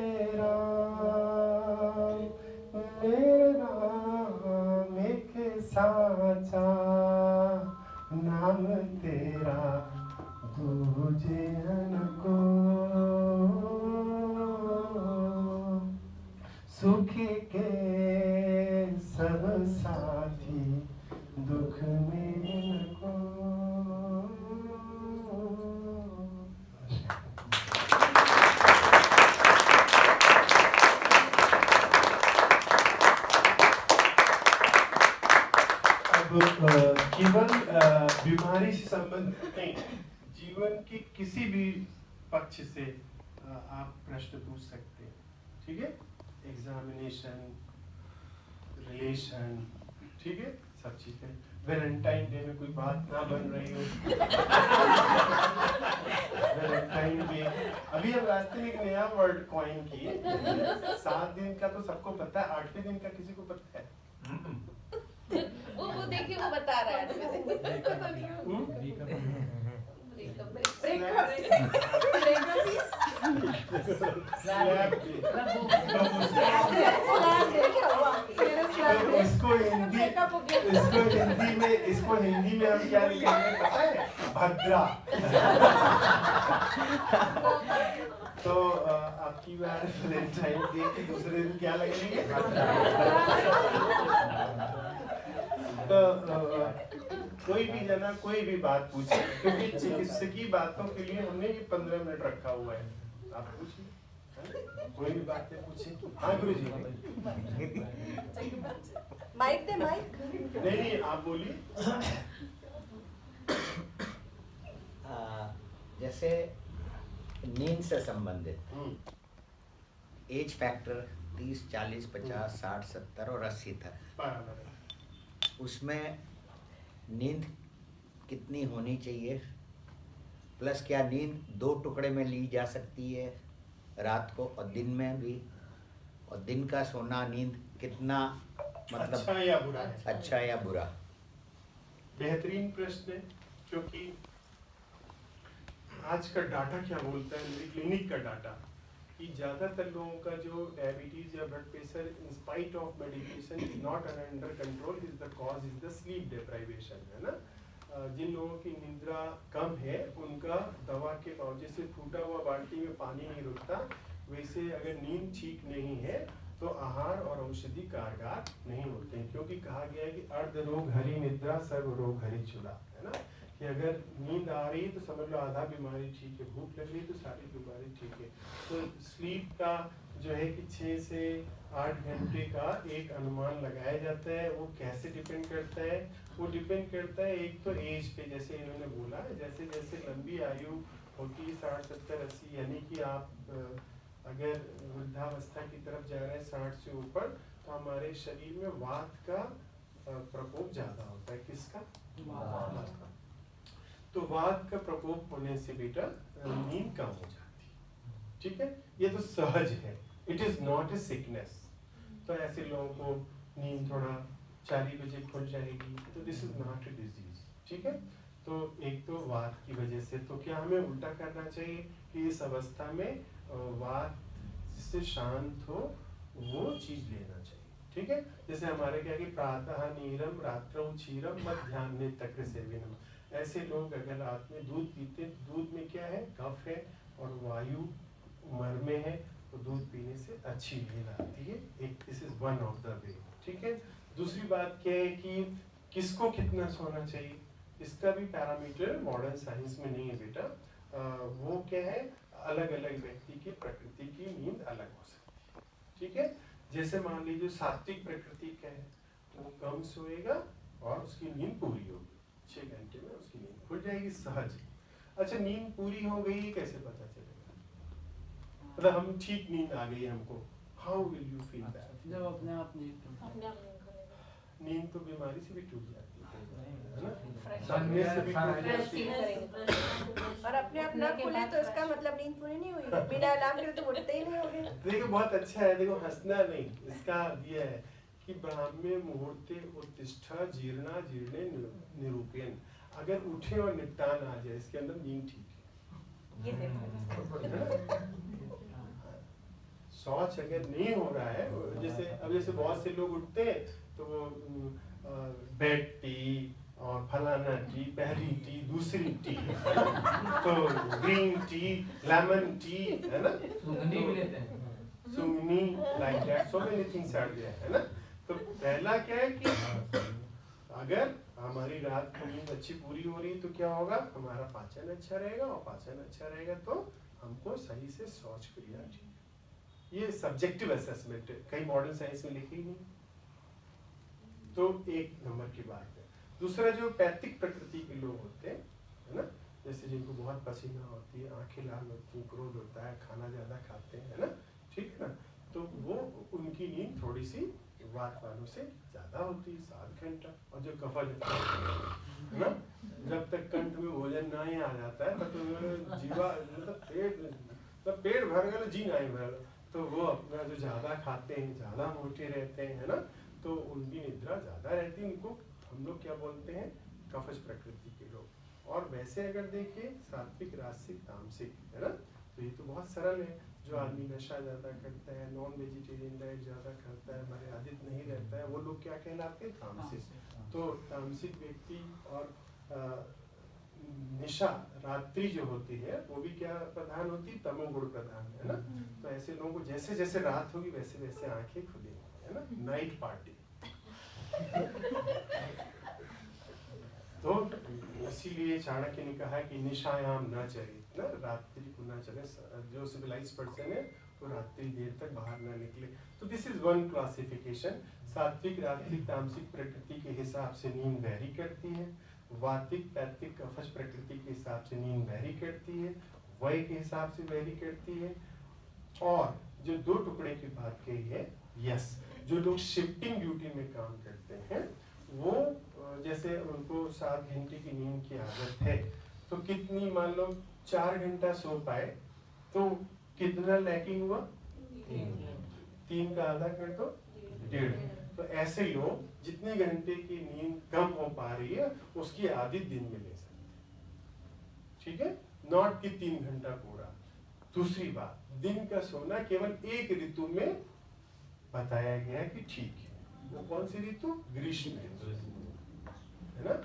राम एक साचा, नाम तेरा दूजे को, सुखी के सब साथी, दुख में न को। अब केवल बीमारी से संबंधित नहीं, जीवन के किसी भी पक्ष से आप प्रश्न पूछ सकते हैं, ठीक है। एग्जामिनेशन, रिलेशन, ठीक है, सब चीजें। वैलेंटाइन डे में कोई बात ना बन रही हो, वैलेंटाइन डे, अभी हम रास्ते में एक नया वर्ड कॉइन किए, 7 दिन का तो सबको पता है, 8वें दिन का किसी को पता है? वो देखिए वो बता रहा है इसको हिंदी में हम क्या लिखेंगे पता है? भद्रा। तो आपकी बार वैलेंटाइन डे के दूसरे दिन क्या लगेंगे? तो कोई भी जना कोई भी बात पूछे, क्योंकि चिकित्सकीय बातों के लिए हमने ये 15 मिनट रखा हुआ है, आप पूछिए, कोई भी बातें पूछिए। हाँ गुरु जी। माइक दे माइक। नहीं आप बोलिए। जैसे नींद से संबंधित एज फैक्टर 30, 40, 50, 60, 70 और 80 तक, उसमें नींद कितनी होनी चाहिए, प्लस क्या नींद 2 टुकड़े में ली जा सकती है, रात को और दिन में भी, और दिन का सोना नींद कितना मतलब अच्छा या बुरा है? अच्छा या बुरा। बेहतरीन प्रश्न है, क्योंकि आज का डाटा क्या बोलता है, मेरी क्लिनिक का डाटा, कि ज़्यादातर लोगों का जो डायबिटीज़ या blood pressure in spite of medication is not under control, is the cause is the sleep deprivation, है ना। जिन लोगों की निद्रा कम है उनका दवा के बाद, जैसे फूटा हुआ बाल्टी में पानी नहीं रुकता, वैसे अगर नींद ठीक नहीं है तो आहार और औषधि कारगर नहीं होते हैं, क्योंकि कहा गया है कि अर्ध रोग हरी निद्रा सर्व रोग हरी चूल्हा, है ना। कि अगर नींद आ रही तो समझ लो आधा बीमारी ठीक है, भूख लग रही तो सारी बीमारी ठीक है। तो स्लीप का जो है कि 6 से 8 घंटे का एक अनुमान लगाया जाता है। वो कैसे डिपेंड करता है? वो डिपेंड करता है एक तो एज पे, जैसे इन्होंने बोला, जैसे जैसे लंबी आयु होती है 60, 70, 80, यानी कि आप अगर वृद्धावस्था की तरफ जा रहे हैं 60 से ऊपर, तो हमारे शरीर में वात का प्रकोप ज़्यादा होता है। किसका? वात का। तो वात का प्रकोप होने से बेटा नींद कम हो जाती है, ठीक है। ये तो सहज है, it is not a sickness. तो ऐसे लोगों को नींद थोड़ा 4 बजे खुल जाएगी, तो this is not a disease, ठीक है। तो एक तो वात की वजह से, तो क्या हमें उल्टा करना चाहिए कि इस अवस्था में वात जिससे शांत हो वो चीज लेना चाहिए, ठीक है। जैसे हमारे क्या कि प्रातः नीरम रात्रौ क्षीरम मध्याह्ने तक्र सेवनम। ऐसे लोग अगर रात में दूध पीते, दूध में क्या है? कफ है और वायु उमर में है, तो दूध पीने से अच्छी नींद आती है। एक this is one of the way, ठीक है। दूसरी बात क्या है कि किसको कितना सोना चाहिए, इसका भी पैरामीटर मॉडर्न साइंस में नहीं है बेटा। वो क्या है, अलग अलग व्यक्ति की प्रकृति की नींद अलग हो सकती है, ठीक है। जैसे मान लीजिए सात्विक प्रकृति का है, वो कम सोएगा और उसकी नींद पूरी होगी, 6 घंटे में उसकी नींद खुल जाएगी, सहज। अच्छा, नींद पूरी हो गई कैसे पता चलेगा? मतलब हम ठीक नींद आ गई हमको, how will you feel that? जब अपने आप नींद तो बीमारी से भी टूट जाती है ना, Fresh सपने से भी टूट जाती है। और अपने आप ना खुले तो इसका मतलब नींद पूरी नहीं हुई, बिना अलार्म के तो उठते ही नहीं होगे। देखो बहुत अच्छा है, देखो हंसना नहीं, इसका ये है कि ब्राह्मे मुहूर्ते उत्तिष्ठ जीर्णा जीर्णे निरूपण। अगर उठे और निपटान आ जाए, इसके अंदर नींद ठीक ये देखो, शौच अगर नहीं हो रहा है, जैसे अब जैसे बहुत से लोग उठते हैं तो वो बेड टी और फलाना टी, पहली टी, दूसरी टी, तो ग्रीन टी, लेमन टी, है ना, सुगंधी भी लेते हैं। सुगनी, like that, so many things are there, है ना। तो पहला क्या है कि अगर हमारी रात की नींद अच्छी पूरी हो रही है तो क्या होगा, हमारा पाचन अच्छा रहेगा, और पाचन अच्छा रहेगा तो हमको सही से शौच क्रिया ठीक। ये सब्जेक्टिव असेसमेंट है, कहीं मॉडर्न साइंस में लिखी ही नहीं। तो एक नंबर की बात है। दूसरा, जो पैथिक प्रकृति के लोग होते हैं, है ना, जैसे जिनको बहुत पसीना होती है, आंखें लाल होती हैं, क्रोध होता है, खाना ज्यादा खाते हैं, है ना, ठीक है ना, तो वो उनकी नींद थोड़ी सी वात वालों से ज्यादा होती है, 7 घंटा। और जो कफज है ना, जब तक कंठ में भोजन नहीं आ जाता है तब तो जीवा मतलब पेट भर गया जी नहीं भर, तो वो अपना जो ज्यादा खाते हैं, ज्यादा मोटे रहते हैं, है ना, तो उनकी निद्रा ज्यादा रहती है। उनको हम लोग क्या बोलते हैं, कफज प्रकृति के लोग। और वैसे अगर देखिए सात्विक, रासिक, तामसिक, है ना, तो ये तो बहुत सरल है। जो आदमी नशा ज्यादा करता है, नॉन वेजिटेरियन डाइट ज्यादा करता है, मर्यादित नहीं रहता है, वो लोग क्या कहलाते हैं, तामसिक। तो तामसिक व्यक्ति और निशा रात्रि जो होती है वो भी क्या प्रधान होती है, तमोगुण प्रधान, है ना। तो ऐसे लोगों को जैसे जैसे रात होगी वैसे वैसे आंखें खुलेंगी, है ना, नाइट पार्टी। तो इसीलिए चाणक्य ने कहा कि निशायाम न चरित, ना रात्रि को न चले, जो सिविलाइज पर्सन है वो रात्रि देर तक बाहर न निकले। तो दिस इज वन क्लासिफिकेशन। सात्विक, रात्रिक, तामसिक प्रकृति के हिसाब से नींद वैरी करती है। वातिक, पैतिक, कफज प्रकृति के हिसाब से नींद वैरी करती है, वय के हिसाब से वैरी करती है। और जो 2 टुकड़े की बात कही है, यस, जो लोग शिफ्टिंग ड्यूटी में काम करते हैं वो जैसे उनको 7 घंटे की नींद की आदत है, तो कितनी, मान लो 4 घंटा सो पाए तो कितना लैकिंग हुआ, 3 का आधा कर दो 1.5, तो ऐसे लोग जितने घंटे की नींद कम हो पा रही है उसकी आधी दिन में ले सकते हैं, ठीक है, नॉट कि 3 घंटा पूरा। दूसरी बात, दिन का सोना केवल एक ऋतु में बताया गया है कि ठीक है, वो कौन सी ऋतु? ग्रीष्म ऋतु, है ना।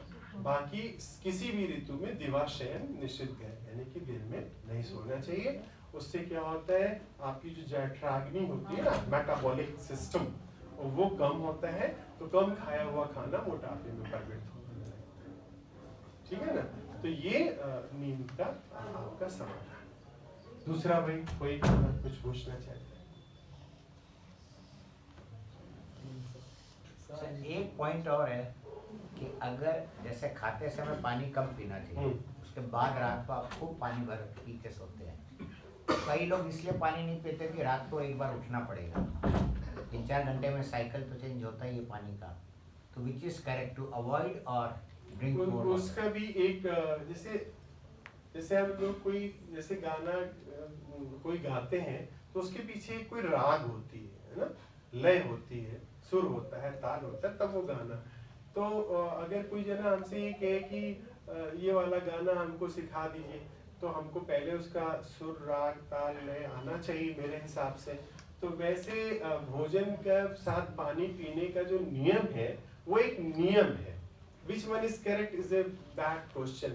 बाकी किसी भी ऋतु में दिवाशयन निषिद्ध है, यानी कि दिन में नहीं सोना चाहिए। उससे क्या होता है, आपकी जो जैठराग्नि होती है ना, मेटाबॉलिक सिस्टम, वो कम होता है, तो कम खाया हुआ खाना मोटापे में परिवर्तित होने लगता है, ठीक है ना। तो ये नींद का आपका समाधान। दूसरा भाई कोई कुछ पूछना चाहते हैं? सर एक पॉइंट और है कि अगर जैसे खाते समय पानी कम पीना चाहिए, उसके बाद रात को आप खूब पानी भर पी के सोते हैं। कई लोग इसलिए पानी नहीं पीते कि रात को एक बार उठना पड़ेगा, 3-4 घंटे में साइकिल तो चेंज होता है ये पानी का। तो which is correct to avoid और ड्रिंक मोर? उसका भी एक जैसे हम लोग कोई जैसे गाना कोई गाते हैं तो उसके पीछे कोई राग होती है ना, लय होती है, सुर होता है, ताल होता है, तब वो गाना। तो अगर कोई जना हमसे ये कहे कि ये वाला गाना हमको सिखा दीजिए, तो हमको पहले उसका सुर, राग, ताल, लय आना चाहिए मेरे हिसाब से। तो वैसे भोजन का साथ पानी पीने का जो नियम है वो एक नियम है। Which one is correct is a bad question.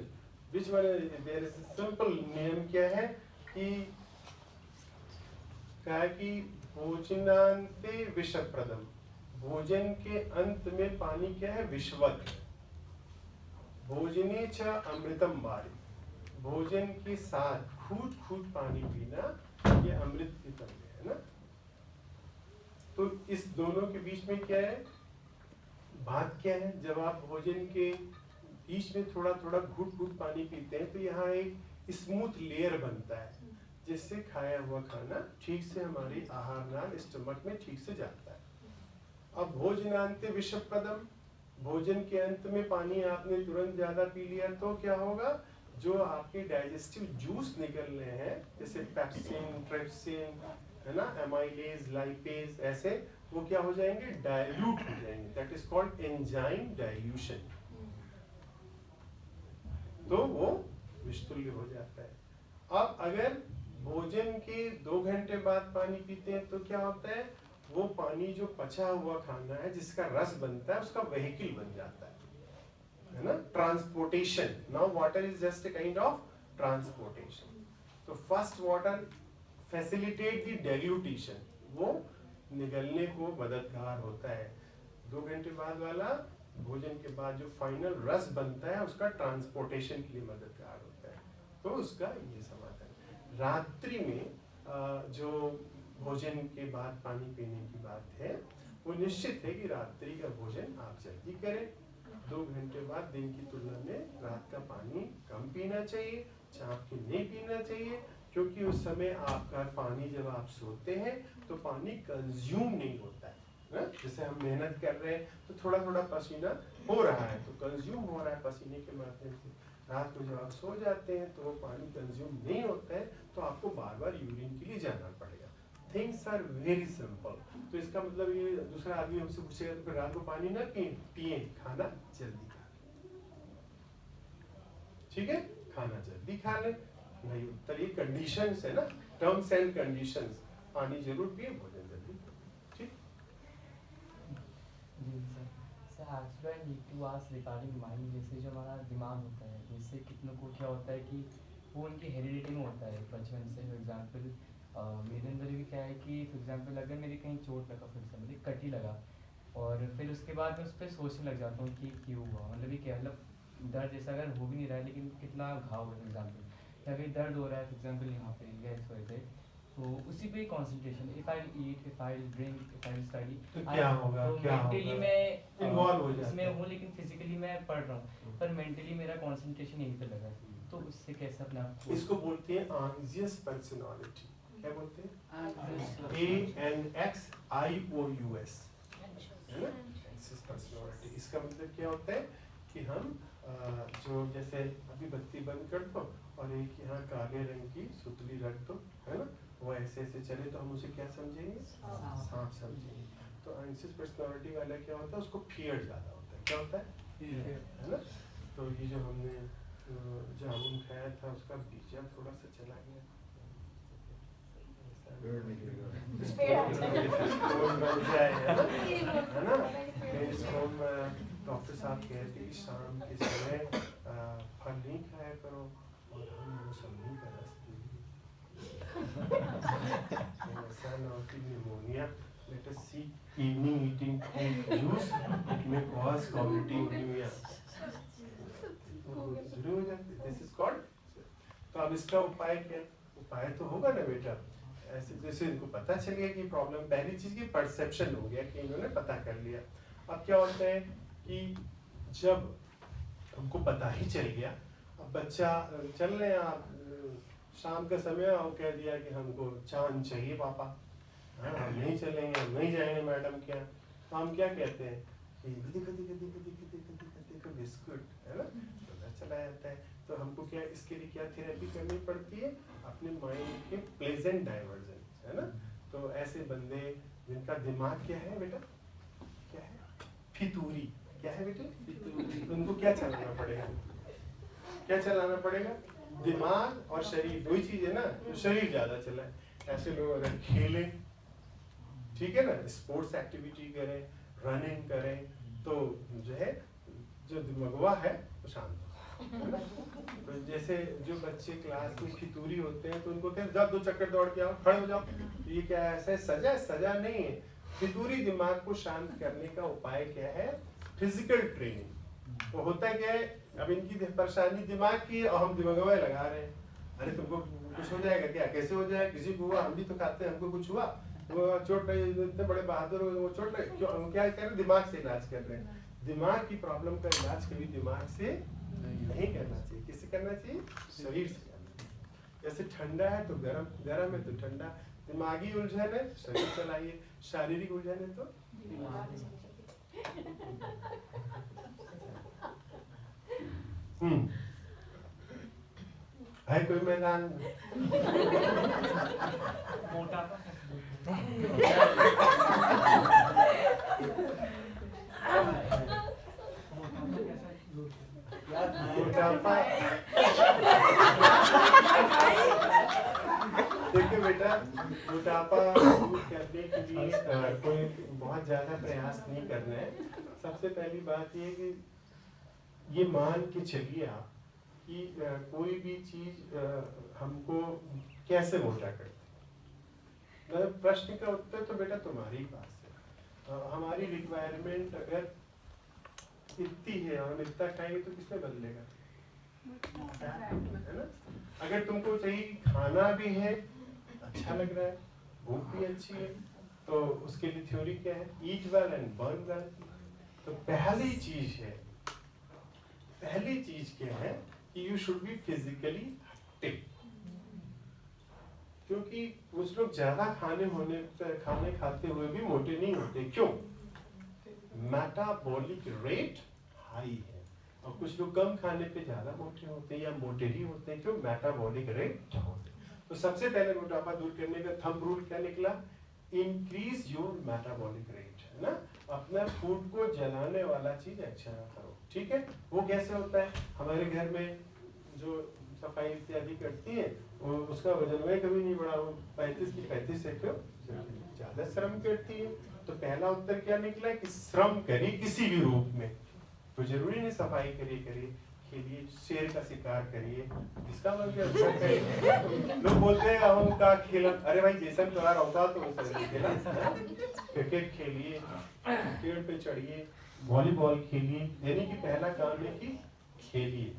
Which one there is a simple नियम क्या है कि कहा कि भोजनांते विषप्रदम, भोजन के अंत में पानी क्या है? विषवत। भोजने च अमृतम वारि, भोजन के साथ खूट खूट पानी पीना ये अमृत की तरह है ना। तो इस दोनों के बीच में क्या है, बात क्या है? जब आप भोजन के बीच में थोड़ा थोड़ा घूट घूट पानी पीते हैं तो यहाँ एक स्मूथ लेयर बनता है जिससे खाया हुआ खाना ठीक से हमारी आहार नाल स्टमक में ठीक से जाता है। अब भोजनांते विषप्रदम, भोजन के अंत में पानी आपने तुरंत ज्यादा पी लिया तो क्या होगा? जो आपके डाइजेस्टिव जूस निकल रहे हैं जैसे पेप्सिन, ट्रिप्सिन, है ना, एमाइलेज, लाइपेज, ऐसे वो क्या हो जाएंगे? डाइल्यूट हो जाएंगे। That is called enzyme dilution. तो वो विषतुल्य हो जाता है। अब अगर भोजन के 2 घंटे बाद पानी पीते हैं तो क्या होता है? वो पानी जो पचा हुआ खाना है जिसका रस बनता है उसका वेहिकल बन जाता है ना, transportation. Now water is just a kind of transportation. तो फर्स्ट वाटर फैसिलिटेट द डाइल्यूटेशन, वो निगलने को मददगार होता है। 2 घंटे बाद वाला भोजन के बाद जो फाइनल रस बनता है उसका ट्रांसपोर्टेशन के लिए मददगार होता है। तो उसका ये समाधान। रात्रि में जो भोजन के बाद पानी पीने की बात है वो निश्चित है कि रात्रि का भोजन आप जल्दी करें। 2 घंटे बाद दिन की तुलना में रात का पानी कम पीना चाहिए, चाप के नहीं पीना चाहिए, क्योंकि उस समय आपका पानी जब आप सोते हैं तो पानी कंज्यूम नहीं होता है ना। जैसे हम मेहनत कर रहे हैं तो थोड़ा थोड़ा पसीना हो रहा है तो कंज्यूम हो रहा है पसीने के माध्यम से। रात को जब आप सो जाते हैं तो वो पानी कंज्यूम नहीं होता है तो आपको बार बार यूरिन के लिए जाना पड़ेगा। Things are very simple. तो इसका मतलब ये दूसरा आदमी हमसे पूछेगा तो फिर रात को पानी ना पिए, खाना जल्दी खा लें, ठीक है, खाना जल्दी खा लें। नहीं उत्तर ये कंडीशंस है ना, टर्म्स एंड कंडीशंस। पानी जरूर पिए, भोजन जल्दी, ठीक। जी sir. Sir actually I need to ask regarding mind, जैसे जो हमारा दिमाग होता है, जैसे कितनों को क्या होता है कि वो उनकी हेरिडिटी में होता है बचपन से। फॉर एग्जांपल मेरे अंदर भी क्या है कि फॉर एग्जांपल अगर मेरी कहीं चोट लगा, फॉर एग्जांपल कट ही लगा, और फिर उसके बाद मैं उस पर सोचने लग जाता हूँ कि क्यों हुआ, मतलब ये क्या, मतलब दर्द जैसा अगर हो भी नहीं रहा है लेकिन कितना घाव है फॉर एग्जाम्पल, या फिर दर्द हो रहा है फॉर एग्जाम्पल यहाँ पे या इस वजह से, तो उसी पे concentration, if I eat, if I drink, if I study, तो क्या होगा, तो क्या मेंटली होगा? मैं इन्वॉल्व हो जाता इसमें है। हूँ लेकिन फिजिकली मैं पढ़ रहा हूँ, पर मेंटली मेरा कॉन्सेंट्रेशन यहीं पे लगा है। तो उससे कैसे अपने आप को, इसको बोलते हैं एंग्जियस पर्सनालिटी। क्या बोलते हैं? ANXIOUS, है ना, एंग्जियस पर्सनालिटी। इसका मतलब क्या होता है कि हम जो जैसे अभी बत्ती बंद कर दो और एक यहाँ काले रंग की सुतली रख दो, है ना, वो ऐसे ऐसे चले तो हम उसे क्या समझेंगे? सांप समझेंगे। तो एंग्जियस पर्सनालिटी वाला क्या होता है, उसको फियर ज़्यादा होता है। क्या होता है ना। तो ये जो हमने जामुन खाया था उसका बीजा थोड़ा सा चला गया, है ना। इसको डॉक्टर साहब कहते कि शाम के समय फल नहीं खाया करो, और हम मौसमी का रस pneumonia. Let us see evening eating juice, it may cause cognitive pneumonia. जरूर हो जाती है। This is called. तो अब इसका उपाय क्या? उपाय तो होगा ना बेटा, ऐसे जैसे इनको पता चल गया कि प्रॉब्लम, पहली चीज की परसेप्शन हो गया कि इन्होंने पता कर लिया। अब क्या होता है कि जब हमको पता ही चल गया, अब बच्चा चल रहे हैं आप शाम का समय और कह दिया कि हमको चांद चाहिए पापा, हम नहीं चलेंगे, हम नहीं जाएंगे मैडम के यहाँ, तो हम क्या कहते हैं कि बिस्कुट, है ना, तो चला जाता है। तो हमको क्या इसके लिए क्या थेरेपी करनी पड़ती है, अपने माइंड के प्लेजेंट डाइवर्जन, है ना। तो ऐसे बंदे जिनका दिमाग क्या है बेटा, क्या है, फितूरी, क्या है बेटा, फितूरी, उनको क्या चलाना पड़ेगा, क्या चलाना पड़ेगा, दिमाग और शरीर, दो ही चीज है ना, तो शरीर ज्यादा चलाए। ऐसे लोग अगर खेलें, ठीक है ना, स्पोर्ट्स एक्टिविटी करें, रनिंग करें, तो जो है जो दिमागवा है वो शांत हो। तो जैसे जो बच्चे क्लास में फितूरी होते हैं तो उनको कहते हैं जाओ 2 चक्कर दौड़ के आओ, खड़े हो जाओ, ये क्या है, ऐसा सजा, सजा नहीं है। फितूरी दिमाग को शांत करने का उपाय क्या है, फिजिकल ट्रेनिंग। तो होता क्या है, अब इनकी परेशानी दिमाग की है और हम दिमागवा लगा रहे हैं, अरे तुमको कुछ हो जाएगा क्या, कैसे हो जाएगा, किसी को हुआ, हम भी तो खाते हैं, हमको कुछ हुआ, वो चोट लगी, इतने बड़े बहादुर हो, वो चोट लगी, क्यों, हम क्या कर रहे हैं, दिमाग से इलाज कर रहे हैं। दिमाग की प्रॉब्लम का इलाज कभी दिमाग से नहीं करना चाहिए, किससे करना चाहिए, शरीर से करना चाहिए। जैसे ठंडा है तो गर्म, गर्म है तो ठंडा, दिमागी उलझन है शरीर चलाइए, शारीरिक उलझन है तो है कोई मैदान मोटापा। देखिए बेटा, मोटापा दूर करने के लिए कोई बहुत ज्यादा प्रयास नहीं करना है। सबसे पहली बात ये कि ये मान के चलिए आप कि कोई भी चीज हमको कैसे मोटा करती है। प्रश्न का उत्तर तो बेटा तुम्हारे ही पास है। हमारी रिक्वायरमेंट अगर इतनी है और हम इतना खाएंगे तो किसमें बदलेगा, है ना। अगर तुमको चाहिए खाना भी है, अच्छा लग रहा है, भूख भी अच्छी है, तो उसके लिए थ्योरी क्या है, ईट वेल एंड बर्न वेल। तो पहली चीज क्या है कि you should be physically active. क्योंकि कुछ लोग ज्यादा खाने खाते हुए भी मोटे नहीं होते, क्यों, मेटाबॉलिक रेट हाई है। और कुछ लोग कम खाने पे ज्यादा मोटे होते हैं या मोटे ही होते हैं, क्यों, मेटाबॉलिक रेट होते हैं। तो सबसे पहले मोटापा दूर करने का थंब रूल क्या निकला, इंक्रीज योर मेटाबॉलिक रेट, है ना। अपना फूड को जलाने वाला चीज अच्छा करो, ठीक है। वो कैसे होता है, हमारे घर में जो सफाई इत्यादि करती है वो उसका वजन में कभी नहीं बढ़ा, वो 35 की 35 है, क्यों, ज्यादा श्रम करती है। तो पहला उत्तर क्या निकला कि श्रम करिए किसी भी रूप में, तो जरूरी नहीं सफाई करिए, खेलिए, शेर का शिकार करिए, इसका मतलब लोग बोलते हैं हम का खेला, अरे भाई जैसा तुम्हारा होता तो खेला, क्रिकेट खेलिए, पेड़ पे चढ़िए, वॉलीबॉल खेलिए, यानी कि पहला काम है कि खेलिए।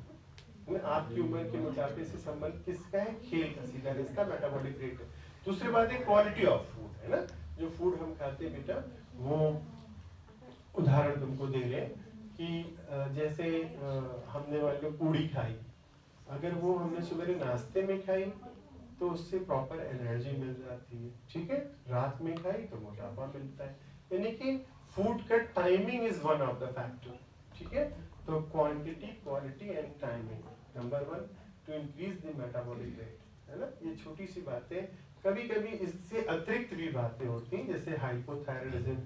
आपकी उम्र के मोटापे से संबंध किसका है, खेल का, सीधा रिश्ता मेटाबॉलिक रेट है। दूसरी बात है क्वालिटी ऑफ फूड, है ना। जो फूड हम खाते हैं बेटा, वो उदाहरण तुमको दे रहे हैं कि जैसे हमने मान लो पूड़ी खाई, अगर वो हमने सवेरे नाश्ते में खाई तो उससे प्रॉपर एनर्जी मिल जाती है, ठीक है। रात में खाई तो मोटापा मिलता है, यानी कि फूड का timing is one of the factor, ठीक है। तो quantity, quality and timing, number 1 to increase the metabolic rate. है ना, ये छोटी सी बातें। कभी कभी इससे अतिरिक्त भी बातें होती हैं, जैसे हाइपोथायराइडिज्म,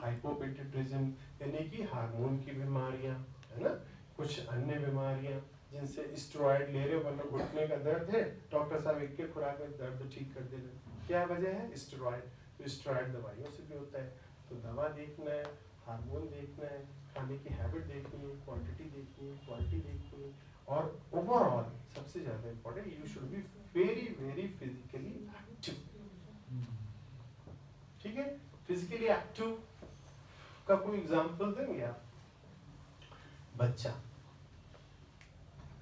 हाइपोपिट्यूटरिज्म, यानी कि हार्मोन की बीमारियां, है ना, कुछ अन्य बीमारियां जिनसे स्टेरॉइड ले रहे हो, मतलब घुटने का दर्द है, डॉक्टर साहब एक के खुराक में दर्द ठीक कर दे रहे, क्या वजह है? स्टेरॉइड। तो स्टेरॉइड दवाइयों से भी होता है। तो दवा देखना है, हार्मोन देखना है, खाने की हैबिट देखनी है, क्वांटिटी देखनी है, क्वालिटी देखनी है, और ओवरऑल सबसे ज्यादा important, you should be very very physically active. ठीक है, फिजिकली एक्टिव का कोई एग्जांपल देंगे आप? बच्चा,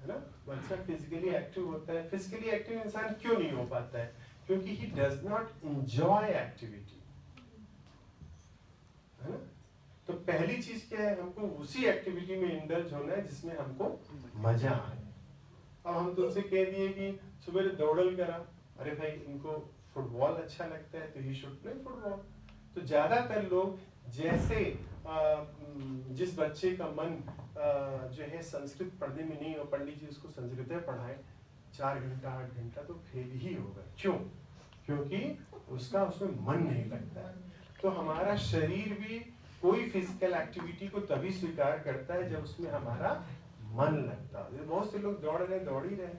है ना, बच्चा फिजिकली एक्टिव होता है। फिजिकली एक्टिव इंसान क्यों नहीं हो पाता है? क्योंकि he does not enjoy activity, है ना। तो पहली चीज क्या है? हमको उसी एक्टिविटी में इंडल्ज होना है जिसमें हमको मजा आए। अब हम तुमसे कह दिए कि सुबह दौड़ल करा, अरे भाई इनको फुटबॉल अच्छा लगता है तो ही शुड प्ले फुटबॉल। तो ज्यादातर लोग जैसे जिस बच्चे का मन जो है संस्कृत पढ़ने में नहीं हो, पंडित जी उसको संस्कृत में पढ़ाए 4 घंटा 8 घंटा तो फेल ही होगा। क्यों? क्योंकि उसका उसमें मन नहीं लगता है। तो हमारा शरीर भी कोई फिजिकल एक्टिविटी को तभी स्वीकार करता है जब उसमें हमारा मन लगता है। बहुत से लोग दौड़ ही रहे,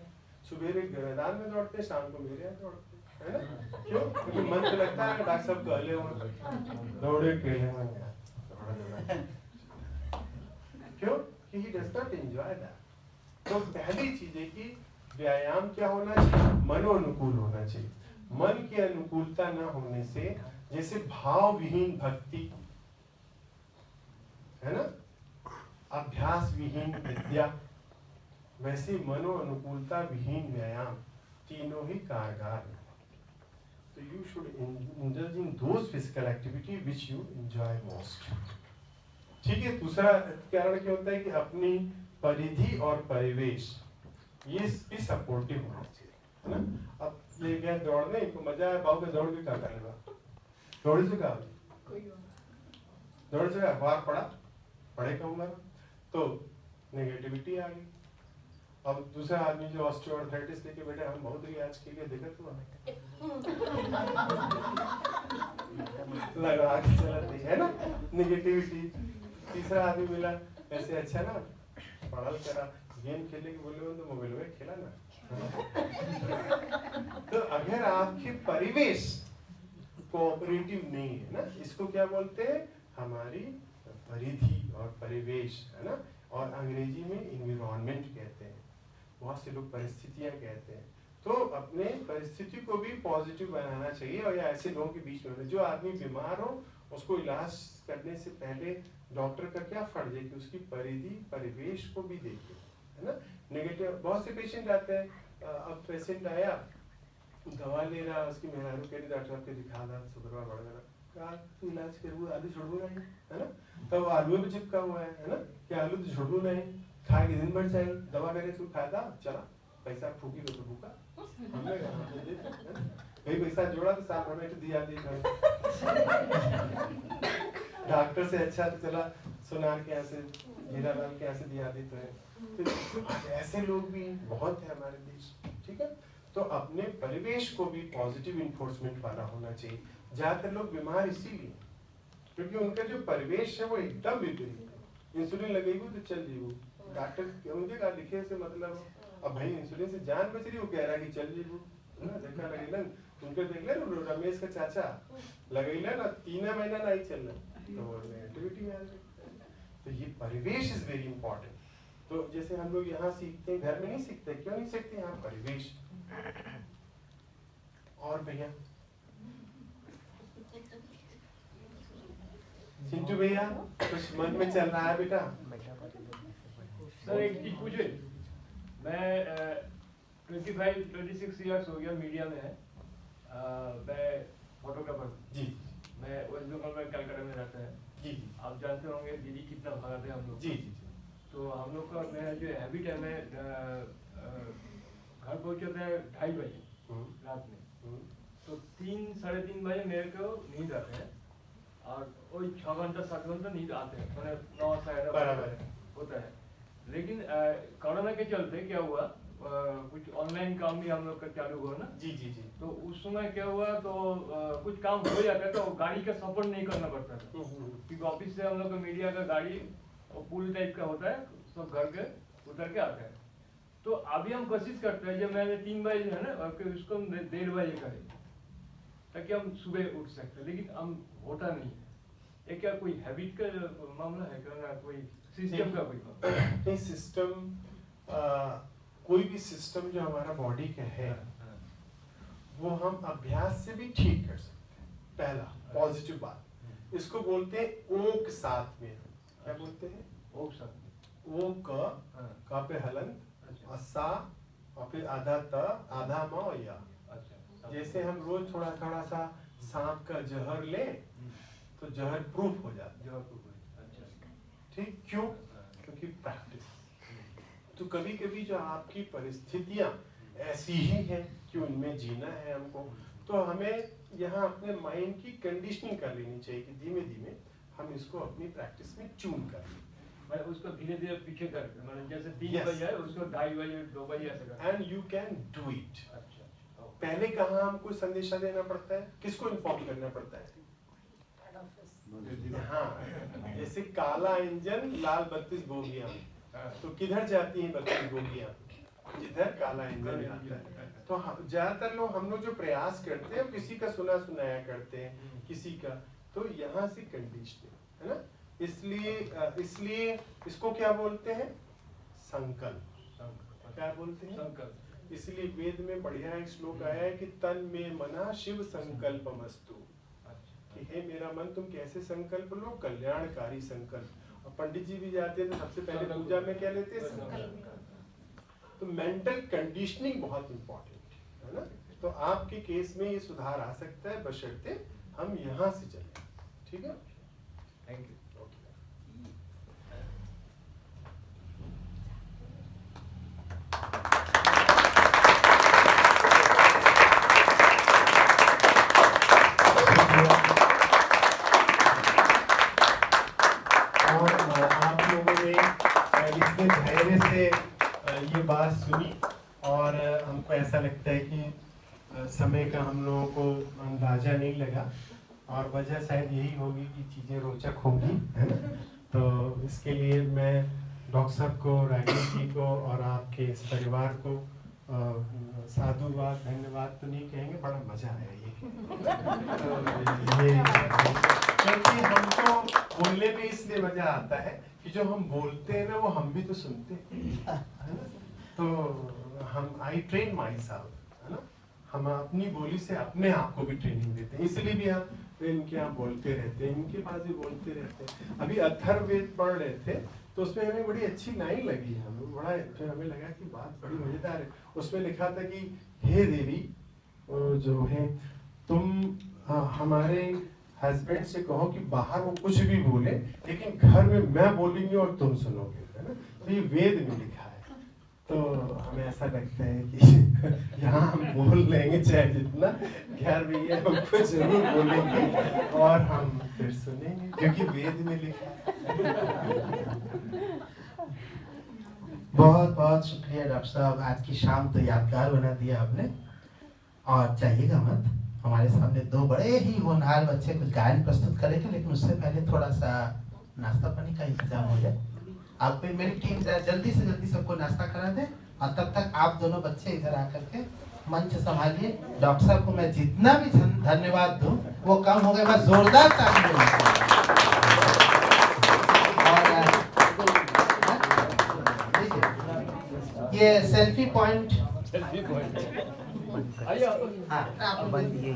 सुबह मैदान में दौड़ते, शाम को मेरे यहाँ दौड़ते, है ना। क्यों? क्योंकि मन तो लगता है डॉक्टर साहब कहले हो दौड़े के क्यों? कि he does not enjoy that। तो पहली चीज है कि व्यायाम क्या होना चाहिए? मनोनुकूल होना चाहिए। मन की अनुकूलता न होने से, जैसे भाव विहीन भक्ति, है ना, अभ्यास विहीन विद्या, वैसे मनो अनुकूलता विहीन व्यायाम, तीनों ही कारगर हैं। तो you should indulge in those physical activity which you enjoy most। ठीक है। दूसरा कारण क्या होता है कि अपनी परिधि और परिवेश ये भी सपोर्टिव होना चाहिए, है ना। अब ले गया दौड़ने, इनको मजा आया, बाबू के दौड़ भी क्या करेगा, दौड़ से क्या दौड़ से अखबार पढ़े कहूँगा, तो नेगेटिविटी आ गई। अब दूसरा आदमी जो ऑस्टियोआर्थराइटिस लेके बैठा, हम बहुत रियाज के लिए देखा तो लगा के चलती है ना नेगेटिविटी। तीसरा आदमी मिला ऐसे, अच्छा ना पढ़ल करा, गेम खेले के बोले तो मोबाइल में खेला ना। तो अगर आपके परिवेश कोऑपरेटिव नहीं है ना, इसको क्या बोलते हैं? हमारी परिधि और परिवेश, है ना, और अंग्रेजी में एनवायरनमेंट कहते हैं, बहुत से लोग परिस्थितियां कहते हैं। तो अपने परिस्थिति को भी पॉजिटिव बनाना चाहिए। और ऐसे लोगों के बीच में जो आदमी बीमार हो, उसको इलाज करने से पहले डॉक्टर का क्या फर्ज है कि उसकी परिधि परिवेश को भी देखे, है ना। नेगेटिव बहुत से पेशेंट आते हैं, अब पेशेंट आया दवा ले रहा, उसकी मेहरारू कह रही डॉक्टर साहब के दिखा दा, शुक्रवार बढ़ गया, क्या तू इलाज करूँ, आलू छोड़ू नहीं, है ना। तब आलू में चिपका हुआ है ना, कि आलू तो छोड़ू नहीं, खाए के दिन बढ़ जाए, दवा करे तू खाता, चला पैसा फूकी तो भूखा, हमने कहीं पैसा जोड़ा तो साथ में दिया डॉक्टर से अच्छा तो चला सोनार के यहाँ से, हीरालाल के यहाँ से दिया देते हैं। तो ऐसे लोग भी बहुत है हमारे देश, ठीक है। तो अपने परिवेश को भी पॉजिटिव इन्फोर्समेंट वाला होना चाहिए। ज्यादातर लोग बीमार इसीलिए क्योंकि उनका जो परिवेश है वो एकदम विपरीत है। इंसुलिन लगेगी तो चल जीवो, डॉक्टर उनके का लिखे से मतलब, अब भाई इंसुलिन से जान बच रही, वो कह रहा है कि चल जीवो, देखा लगेगा उनके देख ले रमेश का चाचा लगेगा ना 3 महीना नहीं चल रहा, तो वो नेगेटिविटी में आ जाए। तो ये परिवेश इज वेरी इंपॉर्टेंट। तो जैसे हम लोग यहाँ सीखते हैं, घर में नहीं सीखते, क्यों नहीं सीखते? यहाँ परिवेश। और भैया चिंटू भैया कुछ मन में चल रहा है बेटा? सर एक चीज पूछे, मैं 25-26 इयर्स हो गया मीडिया में है, मैं फोटोग्राफर जी, मैं वेस्ट बंगाल में कलकत्ता में रहता है जी, आप जानते होंगे दिल्ली कितना भगाते हैं हम लोग जी, जी, तो हम लोग का मेरा जो हैबिट है, मैं घर पहुँचते हैं 2:30 बजे रात में, तो 3-3:30 बजे मेरे को नींद आते हैं और वही 6 घंटा 7 घंटा नींद आते हैं, मैंने 9 साढ़े 9 बराबर होता है। लेकिन कोरोना के चलते क्या हुआ, कुछ ऑनलाइन काम भी हम लोग का चालू हुआ ना, जी जी जी। तो उस समय क्या हुआ तो कुछ काम हो जाता था, गाड़ी का सफर नहीं करना पड़ता था, क्योंकि ऑफिस से हम लोग का मीडिया का गाड़ी और पुल टाइप का होता है, सब घर के उतर के आता है। तो अभी हम कोशिश करते हैं, जब मैंने 3 बजे है ना कि उसको हम 1:30 बजे करें ताकि हम सुबह उठ सकते, लेकिन हम होता नहीं है। ये क्या कोई हैबिट का मामला है क्या ना, कोई सिस्टम का कोई नहीं, सिस्टम कोई भी सिस्टम जो हमारा बॉडी का है वो हम अभ्यास से भी ठीक कर सकते हैं। पहला पॉजिटिव बात, इसको बोलते हैं ओ के साथ में, क्या बोलते हैं? ओ साथ ओ क पे हलंत, और सा और फिर आधा त, आधा म और या। अच्छा, जैसे हम रोज थोड़ा थोड़ा सा सांप का जहर ले तो जहर प्रूफ हो जाता है। ठीक, क्यों? क्योंकि प्रैक्टिस। तो कभी कभी जो आपकी परिस्थितियां ऐसी ही हैं कि उनमें जीना है हमको, तो हमें यहाँ अपने माइंड की कंडीशनिंग कर लेनी चाहिए कि धीमे धीमे हम इसको अपनी प्रैक्टिस में चून कर लें। मैं उसको धीरे धीरे पीछे करके, मतलब जैसे 3 Yes. बजे है उसको 2:30 बजे 2 बजे ऐसे करके। And you can do it. अच्छा, पहले कहाँ हमको संदेशा देना पड़ता है, किसको इन्फॉर्म करना पड़ता है? हाँ, जैसे काला इंजन लाल 32 बोगियां, तो किधर जाती हैं 32 बोगियां? जिधर काला इंजन जाता है। तो ज्यादातर लोग हम लोग जो प्रयास करते हैं किसी का सुना सुनाया करते हैं, किसी का, तो यहाँ से कंडीशनिंग है ना। इसलिए इसको क्या बोलते हैं? संकल्प। क्या बोलते हैं? संकल्प। इसलिए वेद में बढ़िया एक श्लोक आया है कि तन में मना शिव संकल्पमस्तु, कि हे मेरा मन तुम कैसे संकल्प लो? कल्याणकारी संकल्प। और पंडित जी भी जाते हैं तो सबसे पहले पूजा में क्या लेते हैं? संकल्प। तो मेंटल कंडीशनिंग बहुत इंपॉर्टेंट है ना। तो आपके केस में ये सुधार आ सकता है बशर्ते हम यहाँ से चलें। ठीक है, थैंक यू। और आप लोगों ने इतने धैर्य से ये बात सुनी, और हमको ऐसा लगता है कि समय का हम लोगों को अंदाजा नहीं लगा, और वजह शायद यही होगी कि चीज़ें रोचक होंगी, है ना। तो इसके लिए मैं डॉक्टर साहब को, राजेश जी को और आपके इस परिवार को साधुवाद धन्यवाद तो नहीं कहेंगे, बड़ा मजा आया ये क्योंकि हमको बोलने में इसलिए मजा आता है कि जो हम बोलते हैं ना वो हम भी तो सुनते हैं, है ना। तो हम आई ट्रेन माई सेल्फ, है ना। हम अपनी बोली से अपने आप को भी ट्रेनिंग देते हैं, इसलिए भी हम इनके यहाँ बोलते रहते हैं, इनके पास भी बोलते रहते हैं। अभी अथर्ववेद पढ़ रहे थे तो उसमें हमें बड़ी अच्छी लाइन लगी, हमें बड़ा हमें लगा कि बात बड़ी मजेदार है। उसमें लिखा था कि हे देवी जो है तुम हमारे हस्बैंड से कहो कि बाहर वो कुछ भी बोले लेकिन घर में मैं बोलूंगी और तुम सुनोगे, है ना। तो ये वेद में लिखा है, तो हमें ऐसा लगता है कि यहाँ हम बोल लेंगे चाहे जितना, घर में ये हमको जरूर बोलेंगे और हम फिर सुनेंगे क्योंकि वेद में लिखा है। बहुत बहुत शुक्रिया डॉक्टर साहब, आज की शाम तो यादगार बना दिया आपने। और चाहिएगा मत, हमारे सामने 2 बड़े ही होनहार बच्चे कुछ गायन प्रस्तुत करेंगे, लेकिन उससे पहले थोड़ा सा नाश्ता पानी का इंतजाम हो जाए। आप पे मेरी टीम जल्दी से जल्दी सबको नाश्ता करा दे, और तब तक आप दोनों बच्चे इधर आकर के मंच संभालिए। डॉक्टर साहब को मैं जितना भी धन्यवाद दूं वो कम हो गया, मैं जोरदार ताली दूंगा। ये सेल्फी पॉइंट, आइए हाँ, आप बंद ये